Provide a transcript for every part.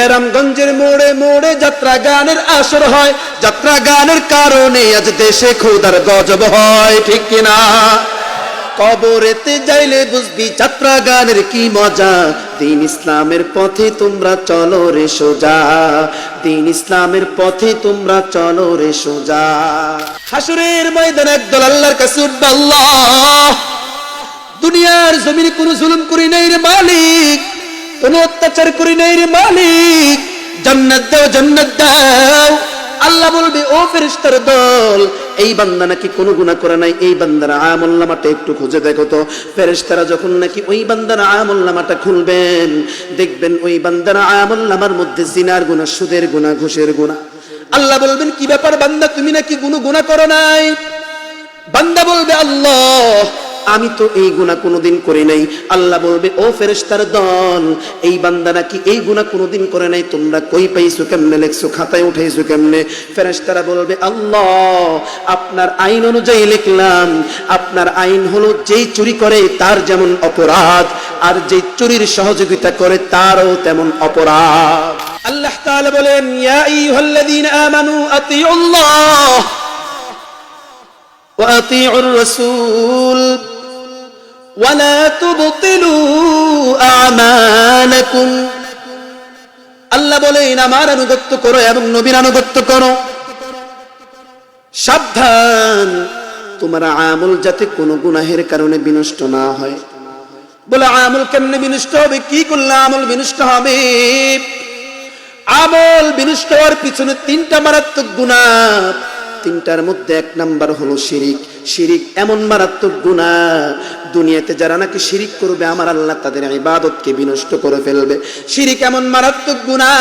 বেরামগঞ্জের মোড়ে মোড়ে যাত্রা গানের আসর হয়, যাত্রা গানের কারণে আজ দেশে খোদার গজব হয়, ঠিক কিনা? কবরেতে যাইলে বুঝবি যাত্রা গানের কি মজা, দিন ইসলামের পথে তোমরা চলো রে সোজা, দিন ইসলামের পথে তোমরা চলো রে সোজা। হাসরের ময়দানে একদল আল্লাহর কাছে উঠবে, আল্লাহ দুনিয়ার জমিনে কোনো জুলুম করি নাই রে মালিক, কোনো অত্যাচার করি নাই রে মালিক, জান্নাত দাও জান্নাত দাও। আল্লাহ বলবে, ও ফেরেশতার দল, এই বান্দা নাকি কোনো গুনাহ করে নাই, এই বান্দার আমলনামাটা একটু খুঁজে দেখো তো। ফেরেশতারা যখন নাকি ওই বান্দার আমলনামাটা খুলবেন, দেখবেন ওই বান্দার আমলনামার মধ্যে জিনার গুনাহ, সুদের গুনাহ, ঘুষের গুনাহ। আল্লাহ বলবেন, কি ব্যাপার বান্দা, তুমি নাকি কোনো গুনাহ করো নাই? বান্দা বলবে, আল্লাহ আমি তো এই গুনাহ কোনোদিন করি নাই। আল্লাহ বলবে, ও ফেরেশতার দল, এই বান্দা নাকি এই গুনাহ কোনোদিন করে নাই, তোমরা কই পাইছো, কেমনে লেখছো, খাতায় উঠাইছো কেমনে? ফেরেশতারা বলবে, আল্লাহ আপনার আইন অনুযায়ী লিখলাম। আপনার আইন হলো যেই চুরি করে তার যেমন অপরাধ, আর যেই চুরির সহযোগিতা করে তারও তেমন অপরাধ। আল্লাহ তাআলা বলেন, ইয়া আইয়ুহাল্লাযীনা আমানু আতিউল্লাহ ওয়া আতিউর রাসূল ওয়ালা তুবতিলু আমালাকুম। আল্লাহ বলেন, আমার আনুগত্য করো এবং নবীর আনুগত্য করো। সাবধান, তোমার আমল যাতে কোনো গুনাহের কারণে বিনষ্ট না হয়। বলে, আমল কেমনে বিনষ্ট হবে, কি করলে আমল বিনষ্ট হবে? আমল বিনষ্ট হওয়ার পিছনে তিনটা মারাত্মক গুনাহ, তিনটার মধ্যে এক নাম্বার হলো শিরিক। শিরিক এমন মারাত্মক গুনাহ, দুনিয়াতে যারা নাকি শিরিক করবে আমার আল্লাহ তাদের ইবাদতকে বিনষ্ট করে ফেলবে। শিরিক এমন মারাত্মক গুনাহ।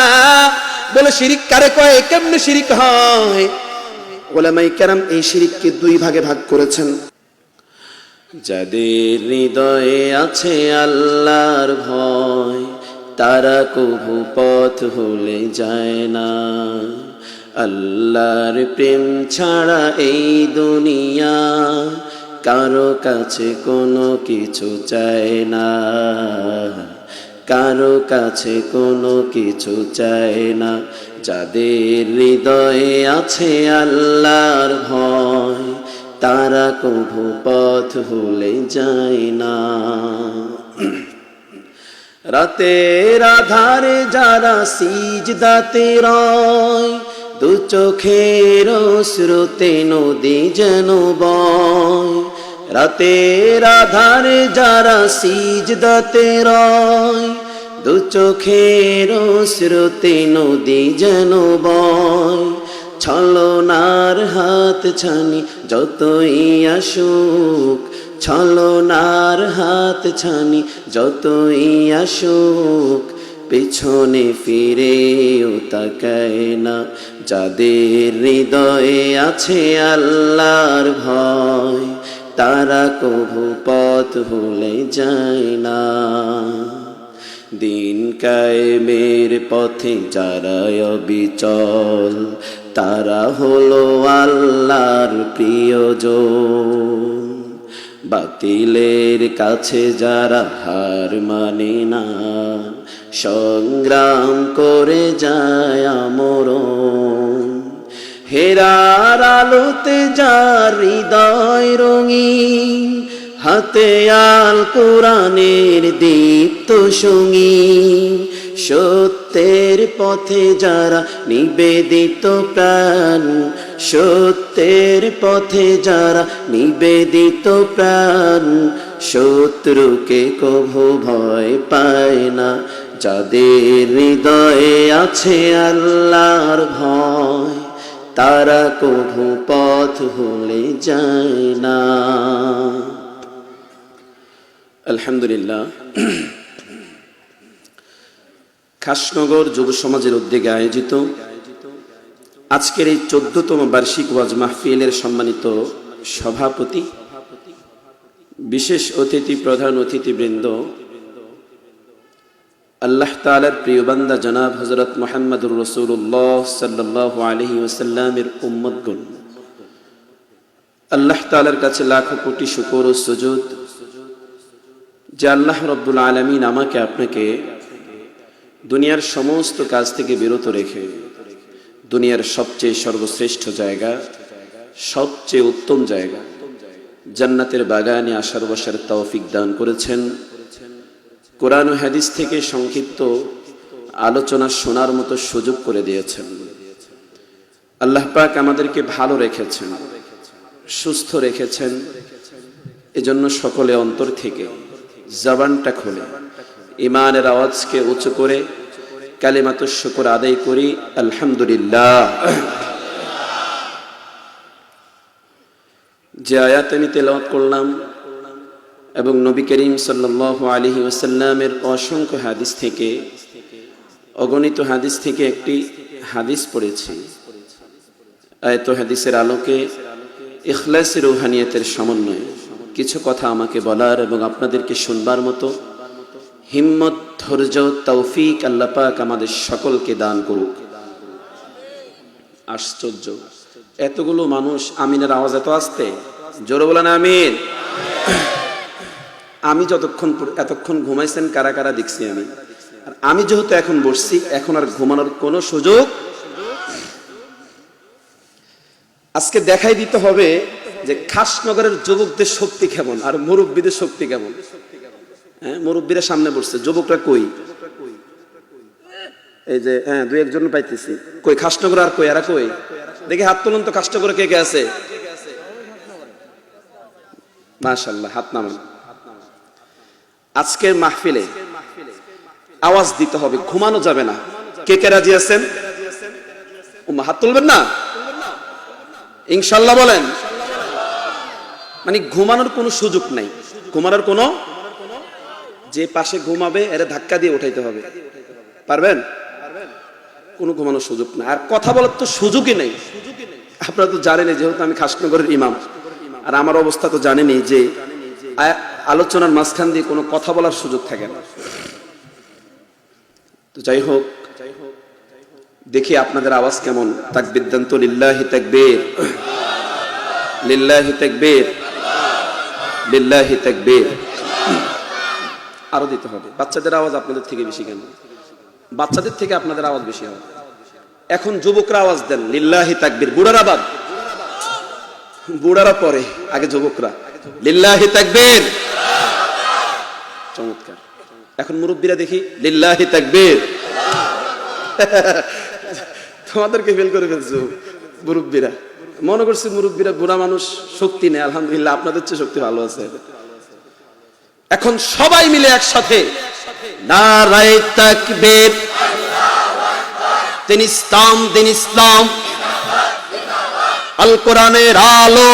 বলে, শিরিক কারে কয়, কেমনে শিরিক হয়? উলামায়ে কেরাম এই শিরিককে দুই ভাগে ভাগ করেছেন। যাদের হৃদয়ে আছে আল্লাহর ভয়, তারা কভু পথ ভুলে যায় না। আল্লাহর প্রেম ছাড়া এই দুনিয়া কারো কাছে কোনো কিছু চায় না, কারো কাছে কোনো কিছু চায় না। যাদের হৃদয়ে আছে আল্লাহর ভয়, তারা কভু পথ ভুলে যায় না। রাতের আধারে যারা সিজদাতে রয়, দু চোখের স্রোতে নদী যেন বয়। রাতের আধারে যারা সিজদাতে রয়, দু চোখের স্রোতে নদী যেন বয়। ছলনার হাত ছানি যতই আসুক, ছলনার হাত ছানি যতই আসুক, পিছনে ফিরেও তাকায় না। যাদের হৃদয়ে আছে আল্লাহর ভয়, তারা কভু পথ ভুলে যায় না। দিন কায়েমের পথে যারা অবিচল, তারা হলো আল্লাহর প্রিয়জন। বাতিলের কাছে যারা হার মানে না, সংগ্রাম করে যায় আমরণ। হেরার আলোতে যার হৃদয় রঙিন, হাতে আল কোরআনের দীপ্ত সঙ্গীন। সত্যের পথে যারা নিবেদিত প্রাণ, সত্যের পথে যারা নিবেদিত প্রাণ, শত্রুকে কভু ভয় পায় না। যাদের হৃদয়ে আছে আল্লাহর ভয়, তারা কভু পথ ভুলে যায় না। আলহামদুলিল্লাহ, খাসনগর যুব সমাজের উদ্যোগে আয়োজিত আজকের এই 14তম বার্ষিক ওয়াজ মাহফিলের সম্মানিত সভাপতি, বিশেষ অতিথি, প্রধান অতিথিবৃন্দ, আল্লাহ তাআলার প্রিয় বান্দা জনাব হযরত মুহাম্মদুর রাসূলুল্লাহ সাল্লাল্লাহু আলাইহি ওয়াসাল্লামের উম্মতগণ, আল্লাহ তাআলার কাছে লাখো কোটি শুকর ও সুজুদ যে আল্লাহ রাব্বুল আলামিন আমাকে আপনাকে দুনিয়ার সমস্ত কাজ থেকে বিরত রেখে দুনিয়ার সবচেয়ে সর্বশ্রেষ্ঠ জায়গা, সবচেয়ে উত্তম জায়গা জান্নাতের বাগানে আসার বসার তৌফিক দান করেছেন। কোরআন ও হাদিস থেকে সংক্ষিপ্ত আলোচনা শোনার মতো সুযোগ করে দিয়েছেন। আল্লাহ পাক আমাদেরকে ভালো রেখেছেন, সুস্থ রেখেছেন। এজন্য সকলে অন্তর থেকে জবানটা খুলে ঈমানের আওয়াজকে উঁচু করে কালিমাতুশ শুকর আদায় করি, আলহামদুলিল্লাহ। যে আয়াত আমি তেলাওয়াত করলাম এবং নবী করিম সাল্লাল্লাহু আলাইহি ওয়াসাল্লামের অসংখ্য হাদিস থেকে, অগণিত হাদিস থেকে একটি হাদিস পড়েছি। আয়াত হাদিসের আলোকে ইখলাসে রুহানিয়তের সমন্বয়ে কিছু কথা আমাকে বলার এবং আপনাদেরকে শুনবার মতো হিম্মত, ধৈর্য, তৌফিক আল্লাহ পাক আমাদের সকলকে দান করুক। আশ্চর্য, এতগুলো মানুষ আমিনের আওয়াজ এত আসতে, জোরে বলেন আমিন। আমি এতক্ষণ ঘুমাইছেন কারা কারা দেখছি আমি, আর আমি যেহেতু এখন বসছি, এখন আর ঘুমানোর কোনো সুযোগ। আজকে দেখাই দিতে হবে যে খাসনগরের যুবকদের শক্তি কেমন আর মুরব্বীদের শক্তি কেমন। হ্যাঁ, মুরব্বীরা সামনে বসছে, যুবকরা কই? এই যে হ্যাঁ, দুই একজন পাইতেছি। কই খাসনগর? আর কই? এরা কই? দেখি হাত তুলুন তো, খাসনগরে কে কে আছে? মাশাআল্লাহ, হাত নামান। আজকের মাহফিলে আওয়াজ দিতে হবে, ঘুমানো যাবে না। কে কে রাজি আছেন? হাত তুলবেন না ইনশাআল্লাহ বলেন। মানে ঘুমানোর কোনো সুযোগ নাই, ঘুমানোর কোনো, যে পাশে ঘুমাবে এরা ধাক্কা দিয়ে উঠাইতে হবে। পারবেন? কোনো ঘুমানোর সুযোগ না। আর কথা বলার তো সুযোগই নেই। আপনারা তো জানেনই, যেহেতু আমি খাসনগরের ইমাম, আর আমার অবস্থা তো জানেনই যে আলোচনার মাঝখান দিয়ে কোনো কথা বলার সুযোগ থাকে না। তো যাই হোক, দেখি আপনাদের আওয়াজ কেমন। তাকবীর দেন তো, লিল্লাহি তাকবীর, লিল্লাহি তাকবীর, লিল্লাহি তাকবীর। আরো দিতে হবে। বাচ্চাদের আওয়াজ আপনাদের থেকে বেশি কেন? বাচ্চাদের থেকে আপনাদের আওয়াজ বেশি হবে। এখন যুবকরা আওয়াজ দেন, লিল্লাহি তাকবীর। বুড়ারা বাদ, বুড়ারা পরে, আগে যুবকরা লিল্লাহি তাকবীর। চমৎকার। এখন মুরব্বীরা দেখি, লিল্লাহি তাকবীর। তোমাদেরকে ফেল করে ফেলছো মুরব্বীরা। মনে করছি মুরব্বীরা বুড়া মানুষ, শক্তি নেই। আলহামদুলিল্লাহ, আপনাদের চেয়ে শক্তি ভালো আছে। এখন সবাই মিলে একসাথে নারায়ে তাকবীর, দিন ইসলাম, দিন ইসলাম, আল কোরআনের আলো,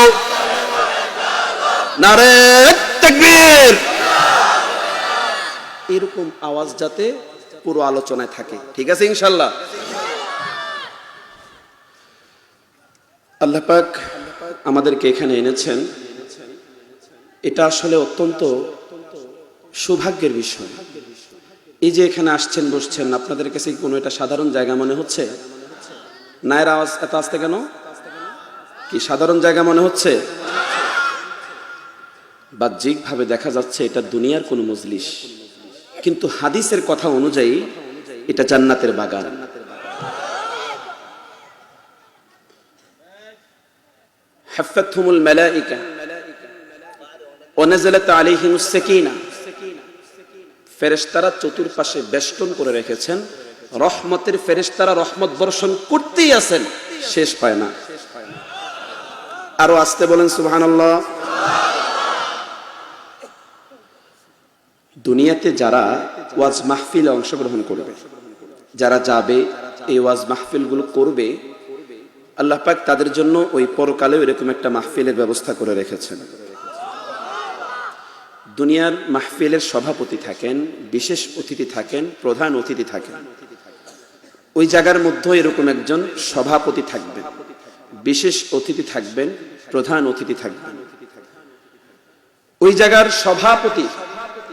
নারায়ে তাকবীর। এরকম আওয়াজ যাতে পুরো আলোচনায় থাকে, ঠিক আছে ইনশাআল্লাহ। আল্লাহ পাক আমাদেরকে এখানে এনেছেন, এটা আসলে অত্যন্ত সৌভাগ্যের বিষয়। এই যে এখানে আসছেন, বসছেন, আপনাদের কাছে কোনো এটা সাধারণ জায়গা মনে হচ্ছে? নায়ের আওয়াজ এত আসতে কেন? কি সাধারণ জায়গা মনে হচ্ছে? বাহ্যিক ভাবে দেখা যাচ্ছে এটা দুনিয়ার কোনো মজলিস, কিন্তু হাদিসের কথা অনুযায়ী এটা জান্নাতের বাগান। হাফাতহুমুল মালাইকা ওয়া নাযালাত আলাইহিমুস সাকিনা। ফেরেশতারা চতুর্পাশে বেষ্টন করে রেখেছেন, রহমতের ফেরেশতারা রহমত বর্ষণ করতেই আছেন, শেষ পায় না। আরো আসতে বলেন সুবহানাল্লাহ। দুনিয়াতে যারা ওয়াজ মাহফিলে অংশগ্রহণ করবে, যারা যাবে এই ওয়াজ মাহফিলগুলো করবে, আল্লাহ পাক তাদের জন্য ওই পরকালেও এরকম একটা মাহফিলের ব্যবস্থা করে রেখেছেন। দুনিয়ার মাহফিলের সভাপতি থাকেন, বিশেষ অতিথি থাকেন, প্রধান অতিথি থাকেন। ওই জায়গার মধ্যে এরকম একজন সভাপতি থাকবেন, বিশেষ অতিথি থাকবেন, প্রধান অতিথি থাকবেন। ওই জায়গার সভাপতি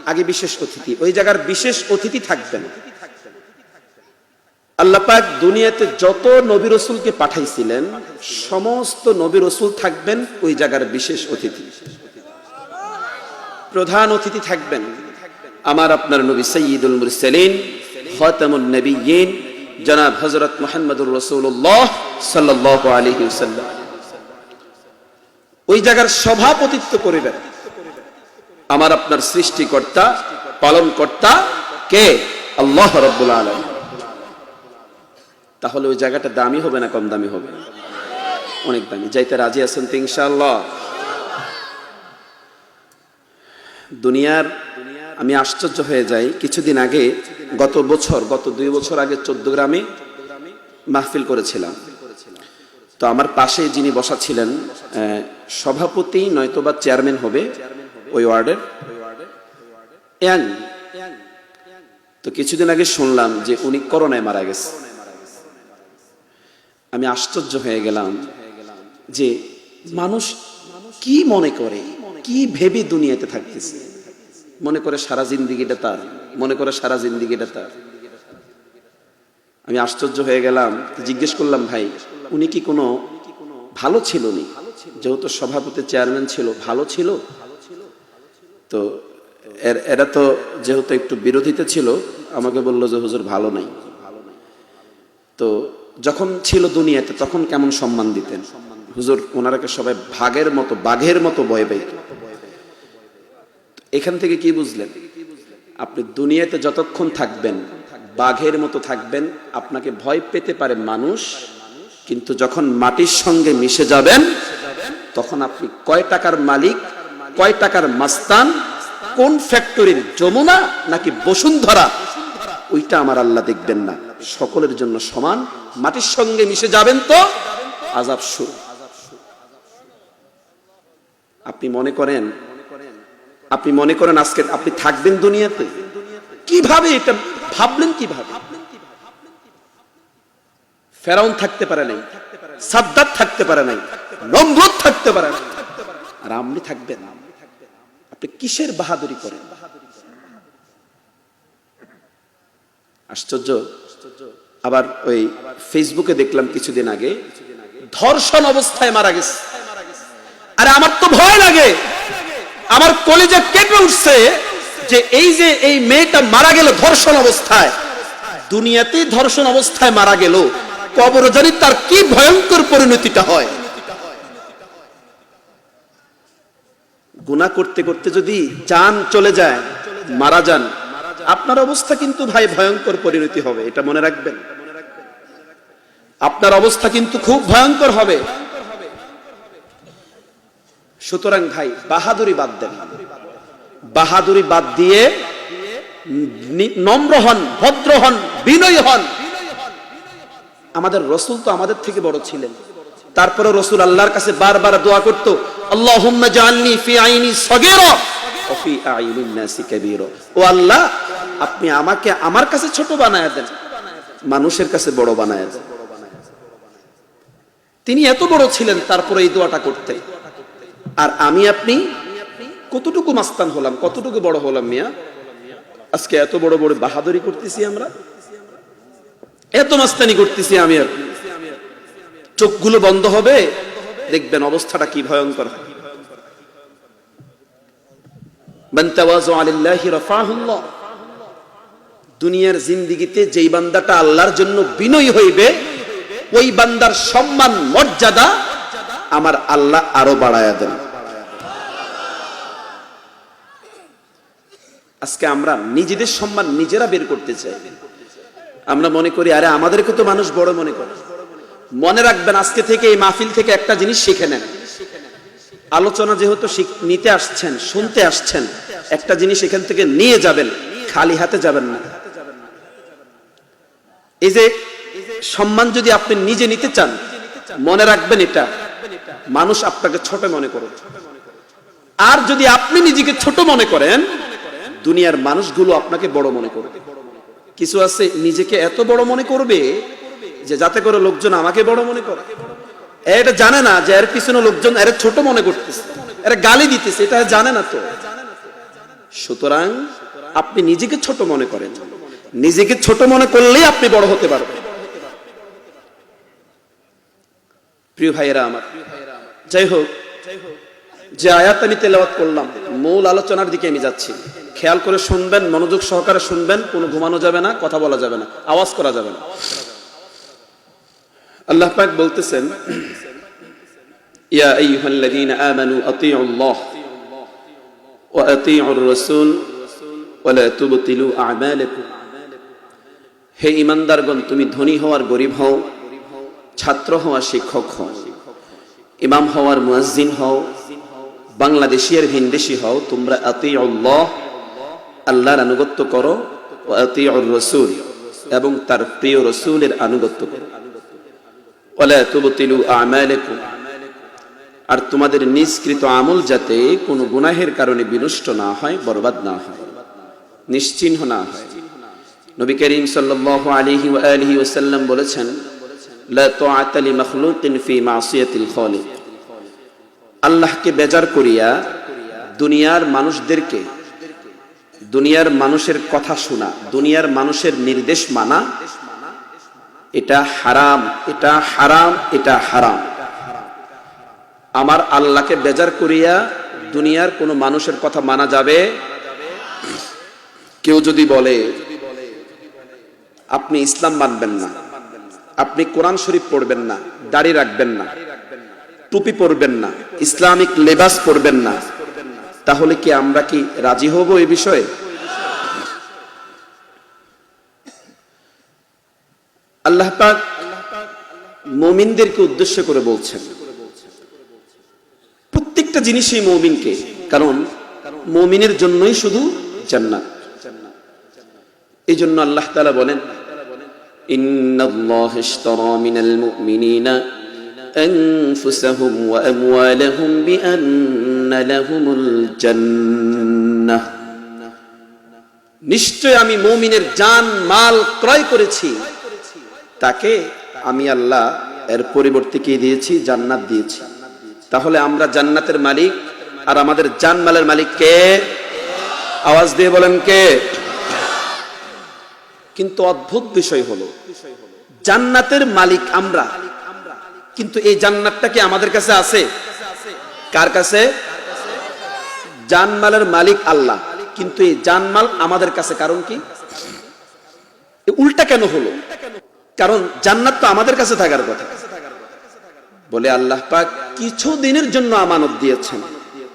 আগে বিশেষ অতিথি, ওই জায়গার বিশেষ অতিথি থাকবেন। আল্লাহ পাক দুনিয়াতে যত নবী রাসূলকে পাঠাইছিলেন, সমস্ত নবী রাসূল থাকবেন ওই জায়গার বিশেষ অতিথি। প্রধান অতিথি থাকবেন, আমার আপনার নবী সাইয়্যিদুল মুরসালিন খাতামুন নবিয়্যিন জনাব হযরত মুহাম্মদুর রাসূলুল্লাহ সাল্লাল্লাহু আলাইহি ওয়াসাল্লাম ওই জায়গার সভাপতিত্ব করিবেন আমার আপনার সৃষ্টিকর্তা পালনকর্তা কে? আল্লাহ রাব্বুল আলামিন। তাহলে ওই জায়গাটা দামি হবে না কম দামি হবে? অনেক দামি। যাইতে রাজি আছেন তো ইনশাআল্লাহ? দুনিয়ার আমি আশ্চর্য হয়ে যাই, কিছুদিন আগে গত 2 বছর আগে 14 গ্রামে মাহফিল করেছিলাম। তো আমার পাশে যিনি বসা ছিলেন সভাপতি নয়তোবা চেয়ারম্যান হবে ওই ওয়ার্ডের, তো কিছুদিন আগে শুনলাম যে উনি করোনায় মারা গেছে। আমি আশ্চর্য হয়ে গেলাম যে মানুষ কি মনে করে, কি ভেবে দুনিয়াতে থাকতেছে, মনে করে সারা জিন্দেগিটা তার, মনে করে সারা জিন্দেগিটা তার। আমি আশ্চর্য হয়ে গেলাম, জিজ্ঞেস করলাম ভাই উনি কি কোনো ভালো ছিল নি? যেহেতু সভাপতি চেয়ারম্যান ছিল, ভালো ছিল? তো এরা তো যেহেতু একটু বিরোধিতা ছিল, আমাকে বললো যে হুজুর ভালো নাই। তো যখন ছিল দুনিয়াতে তখন কেমন সম্মান দিতেন? হুজুর ওনারাকে সবাই ভাগের মতো, বাঘের মতো ভয় পাইত। এখান থেকে কি বুঝলেন? আপনি দুনিয়াতে যতক্ষণ থাকবেন বাঘের মতো থাকবেন, আপনাকে ভয় পেতে পারে মানুষ, কিন্তু যখন মাটির সঙ্গে মিশে যাবেন তখন আপনি কয় টাকার মালিক, কয় টাকার মাস্তান, কোন ফ্যাক্টরির যমুনা নাকি বসুন্ধরা, ওইটা আমার আল্লাহ দেখবেন না। সকলের জন্য সমান। মাটির সঙ্গে মিশে যাবেন তো আযাব শুরু। আপনি মনে করেন আজকে আপনি থাকবেন দুনিয়াতে, কিভাবে এটা ভাবলেন? কিভাবে? ফেরাউন থাকতে পারে নাই, সাদ্দাত থাকতে পারে নাই, নমরুদ থাকতে পারে নাই, আর আপনি থাকবেন? আপনি কিসের বাহাদুরি করেন? আশ্চর্য। আবার ওই ফেসবুকে দেখলাম কিছুদিন আগে ধর্ষণ অবস্থায় মারা গেছে। আরে আমার তো ভয় লাগে, আমার কলিজা কেঁপে উঠছে যে এই মেয়েটা মারা গেল ধর্ষণ অবস্থায়, দুনিয়াতেই ধর্ষণ অবস্থায় মারা গেল, কবরে জানি তার কি ভয়ঙ্কর পরিণতিটা হয়। গুনাহ করতে করতে যদি জান চলে যায়, মারা যান, আপনার অবস্থা কিন্তু ভাই ভয়ঙ্কর পরিণতি হবে, এটা মনে রাখবেন। আপনার অবস্থা কিন্তু খুব ভয়ঙ্কর হবে। সুতরাং ভাই বাহাদুরি বাদ দেন, বাহাদুরি বাদ দিয়ে নম্র হন, ভদ্র হন, বিনয়ী হন। আমাদের রাসূল তো আমাদের থেকে বড় ছিলেন, তারপরে রাসূল আল্লাহর কাছে বারবার দোয়া করত, আল্লাহুম্মা জাআলনি ফি আইনি সগীরা ওয়া ফি আইনিন নাসি কাবীরা। ও আল্লাহ, আপনি আমাকে আমার কাছে ছোট বানায়া দেন, মানুষের কাছে বড় বানায়া দেন। তিনি এত বড় ছিলেন, তারপরে এই দোয়াটা করতেন। আর আমি আপনি কতটুকু মাস্তান হলাম, কতটুকু বড় হলাম মিয়া? আজকে এত বড় বড় বাহাদুরি করতেছি আমরা, এত মাস্তানি করতেছি আমি আপনি। চোখগুলো বন্ধ হবে, দেখবেন অবস্থাটা কি ভয়ঙ্কর হয়। মান তাওয়াযা লিল্লাহি রাফাহুল্লাহ। দুনিয়ার জিন্দেগিতে যেই বান্দাটা আল্লাহর জন্য বিনয়ী হইবে, ওই বান্দার সম্মান মর্যাদা আমার আল্লাহ আরো বাড়ায়া দেন। আজকে আমরা নিজেদের সম্মান নিজেরা বের করতে চাই। আমরা মনে করি আরে আমাদেরকে তো মানুষ বড় মনে করে। মনে রাখবেন, আজকে থেকে এই মাহফিল থেকে একটা জিনিস শিখে নেন। আলোচনা যেহেতু নিতে আসছেন, শুনতে আসছেন, একটা জিনিস এখান থেকে নিয়ে যাবেন, খালি হাতে যাবেন না। এই যে সম্মান যদি আপনি নিজে নিতে চান, মনে রাখবেন এটা মানুষ আপনাকে ছোট মনে করবে। আর যদি আপনি নিজেকে ছোট মনে করেন, দুনিয়ার মানুষগুলো আপনাকে বড় মনে করবে। কিছু আছে নিজেকে এত বড় মনে করবে যে যাতে করে লোকজন আমাকে বড় মনে করে। এটা জানে না যে এর পিছনে লোকজন এর ছোট মনে করতেছে, এর গালি দিতেছে, এটা জানে না তো। সুতরাং আপনি নিজেকে ছোট মনে করেন, নিজেকে ছোট মনে করলেই আপনি বড় হতে পারবেন। প্রিয় ভাইয়েরা আমার, যাই হোক, যে আয়াত আমি তেলাওয়াত করলাম, মূল আলোচনার দিকে আমি যাচ্ছি। খেয়াল করে শুনবেন, মনোযোগ সহকারে শুনবেন, কোনো ঘুমানো যাবে না, কথা বলা যাবে না, আওয়াজ করা যাবে না। আল্লাহ পাক বলতেছেন, ইয়া আইয়ুহাল্লাযীনা আমানু আতিউল্লাহ ওয়া আতিউর রাসূল ওয়া লা তুবতিলু আ'মালাকুম। হে ঈমানদারগণ, তুমি ধনী হও আর গরীব হও, ছাত্র হও আর শিক্ষক হও, ইমাম হও আর মুয়াজ্জিন হও, বাংলাদেশি আর ভিনদেশি হও, তোমরা আতিউল্লাহ, আল্লাহর আনুগত্য করো, ওয়া আতিউর রাসূল, এবং তার প্রিয় রাসূলের আনুগত্য করো, ওয়া লা তুবতিলু আ'মালাকুম, আর তোমাদের নিষ্কৃত আমল যাতে কোনো গুনাহের কারণে বিনষ্ট না হয়, বরবাদ না হয়, নিশ্চিহ্ন না হয়। নবী করিম সাল্লাল্লাহু আলাইহি ওয়া আলিহি ওয়াসাল্লাম বলেছেন, লা তাআতা লি মাখলুকিন ফি মাসিয়াতিল খালিক। আল্লাহকে বেজার করিয়া দুনিয়ার মানুষদেরকে, দুনিয়ার মানুষের কথা শোনা, দুনিয়ার মানুষের নির্দেশ মানা, এটা হারাম, এটা হারাম, এটা হারাম। আমার আল্লাহকে বেজার করিয়া দুনিয়ার কোনো মানুষের কথা মানা যাবে? কেউ যদি বলে আপনি ইসলাম মানবেন না, আপনি কোরআন শরীফ পড়বেন না, দাড়ি রাখবেন না, টুপি পরবেন না, ইসলামিক লেবাস পরবেন না, তাহলে কি আমরা কি রাজি হব এই বিষয়ে? আল্লাহ পাক মুমিনদেরকে উদ্দেশ্য করে বলছেন, প্রত্যেকটা জিনিসই মুমিনকে, কারণ মুমিনের জন্যই শুধু জান্নাত। এই জন্য আল্লাহ তাআলা বলেন, ইন্নাল্লাহা ইশতারা মিনাল মুমিনিনা আনফুসাহুম ওয়া আমওয়ালাহুম বিআন্না লাহুমুল জান্নাহ। নিশ্চয় আমি মুমিনের জান মাল ক্রয় করেছি, তাকে আমি আল্লাহ এর পরিবর্তে কি দিয়েছি? জান্নাত দিয়েছি। তাহলে আমরা জান্নাতের মালিক, আর আমাদের জান মালের মালিক কে? আওয়াজ দিয়ে বলেন কে? কিন্তু অদ্ভুত বিষয় হলো, জান্নাতের মালিক আমরা, কিন্তু এই জান্নাতটা কি আমাদের কাছে আছে? কার কাছে? জানমালের মালিক আল্লাহ, কিন্তু এই জানমাল আমাদের কাছে। কারণ কি? উল্টা কেন হলো? কারণ জান্নাত তো আমাদের কাছে থাকার কথা। বলে আল্লাহ পাক কিছু দিনের জন্য আমানত দিয়েছেন।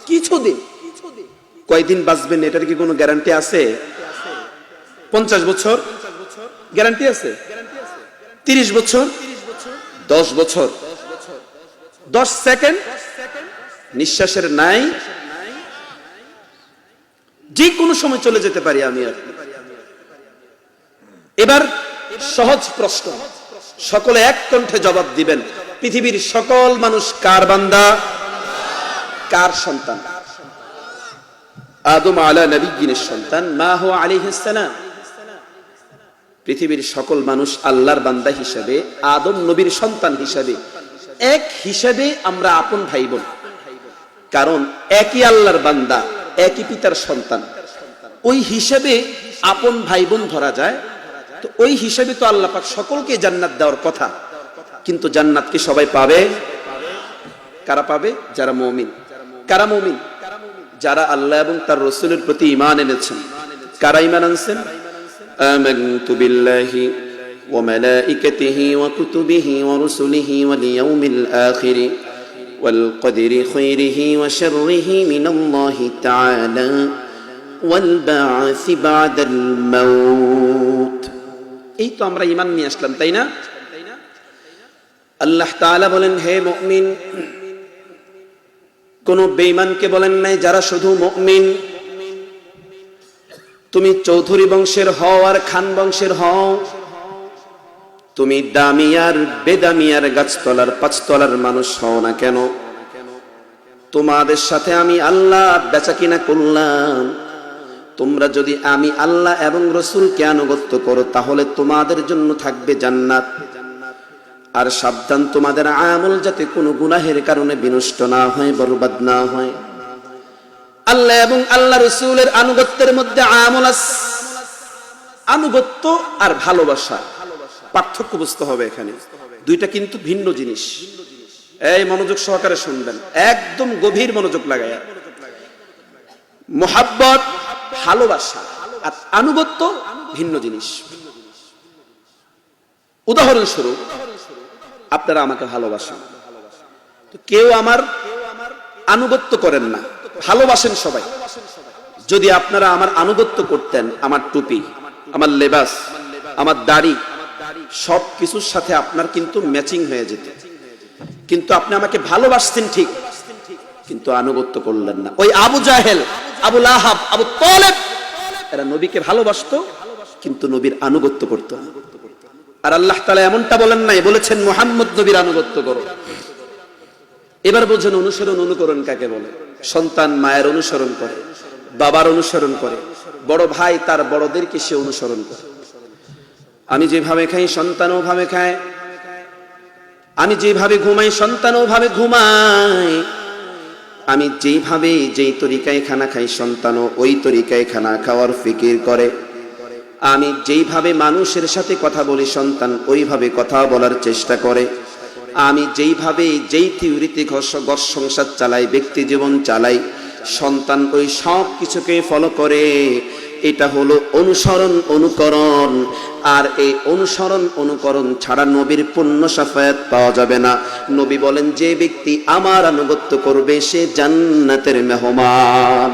কিছুদিন, কয়দিন বাঁচবেন এটার কি কোনো গ্যারান্টি আছে? 50 বছর গ্যারান্টি আছে? 30 বছর, 10 বছর, 10 সেকেন্ড নিঃশ্বাসের নাই, যে কোনো সময় চলে যেতে পারি আমি আপনি। এবার সহজ প্রশ্ন, সকলে এক কণ্ঠে জবাব দিবেন, পৃথিবীর সকল মানুষ কার বান্দা, কার সন্তান? আদম আলা নবিয়্যিনের সন্তান, মা হুয়া আলাইহিস সালাম। পৃথিবীর সকল মানুষ আল্লাহর বান্দা হিসেবে, আদম নবীর সন্তান হিসেবে, এক হিসেবে আমরা আপন ভাই বোন। কারণ একই আল্লাহর বান্দা, একই পিতার সন্তান, ওই হিসেবে আপন ভাই বোন ধরা যায়। তো ওই হিসেবে তো আল্লাহ পাক সকলকে জান্নাত দেওয়ার কথা, কিন্তু জান্নাত কি সবাই পাবে? কারা পাবে? যারা মুমিন। কারা মুমিন? যারা আল্লাহ এবং তার রাসূলের প্রতি ঈমান এনেছেন। কারা ঈমান আনছেন? আমানতু বিল্লাহি ওয়া মালাইকাতিহি ওয়া কুতুবিহি ওয়া রুসুলিহি ওয়াল ইয়াউমিল আখির ওয়াল কদরি খাইরিহি ওয়া শাররিহি মিনাল্লাহি তাআলা ওয়াল বা'সি বা'দাল মাউত। এই তো আমরা ঈমান নিয়ে আসলাম, তাই না? আল্লাহ তাআলা বলেন, হে মুমিন, কোন বেঈমানকে বলেন নাই যারা শুধু মুমিন। তুমি চৌধুরী বংশের হও আর খান বংশের হও, তুমি দামিয়ার বেদামিয়ার গাছতলার পাঁচতলার মানুষ হও না কেন, তোমাদের সাথে আমি আল্লাহ বেচা কিনা করলাম। তোমরা যদি আমি আল্লাহ এবং রাসূলকে আনুগত্য করো, তাহলে তোমাদের জন্য থাকবে জান্নাত। আর সাবধান, তোমাদের আমল যাতে কোনো গুনাহের কারণে বিনষ্ট না হয়, বরবাদ না হয়। আল্লাহ এবং আল্লাহ রাসূলের আনুগত্যের মধ্যে আমল আছে। আনুগত্য আর ভালোবাসা, পার্থক্য বুঝতে হবে এখানে। দুইটা কিন্তু ভিন্ন জিনিস। এই মনোযোগ সহকারে শুনবেন, একদম গভীর মনোযোগ লাগায়া। মুহাব্বত ভালোবাসা আর আনুগত্য ভিন্ন জিনিস। উদাহরণস্বরূপ, আপনারা আমাকে ভালোবাসেন, তো কেউ আমার আনুগত্য করেন না, ভালোবাসেন সবাই। যদি আপনারা আমার আনুগত্য করতেন, আমার টুপি, আমার লেবাস, আমার দাড়ি সব কিছুর সাথে আপনার কিন্তু ম্যাচিং হয়ে যেত, কিন্তু আপনি আমাকে ভালোবাসতেন ঠিক, কিন্তু আনুগত্য করলেন না। ওই আবু জাহেল, আবু লাহাব, আবু তালেব এরা নবীকে ভালোবাসতো কিন্তু নবীর আনুগত্য করত না। আর আল্লাহ তাআলা এমনটা বলেন নাই, বলেছেন মুহাম্মদ নবীর আনুগত্য করো। এবার বোঝেন অনুসরণ অনুকরণ কাকে বলে। সন্তান মায়ের অনুসরণ করে, বাবার অনুসরণ করে, বড় ভাই তার বড়দেরকে সে অনুসরণ করে। আমি যেভাবে খাই সন্তানও ভাবে খায়, আমি যেভাবে ঘুমাই সন্তানও ভাবে ঘুমায়, আমি যেইভাবে যেই তরিকায় খানা খাই সন্তানও ওই তরিকায় খানা খাওয়ার ফিকির করে। আমি যেইভাবে মানুষের সাথে কথা বলি সন্তান ওইভাবে কথা বলার চেষ্টা করে। আমি যেইভাবে যেই থিওরিতে ঘর সংসার চালাই, ব্যক্তি জীবন চালাই, সন্তান ওই সব কিছুকে ফলো করে। এটা হলো অনুসরণ অনুকরণ। আর এই অনুসরণ অনুকরণ ছাড়া নবীর পূর্ণ শাফায়াত পাওয়া যাবে না। নবী বলেন, যে ব্যক্তি আমার আনুগত্য করবে সে জান্নাতের মেহমান।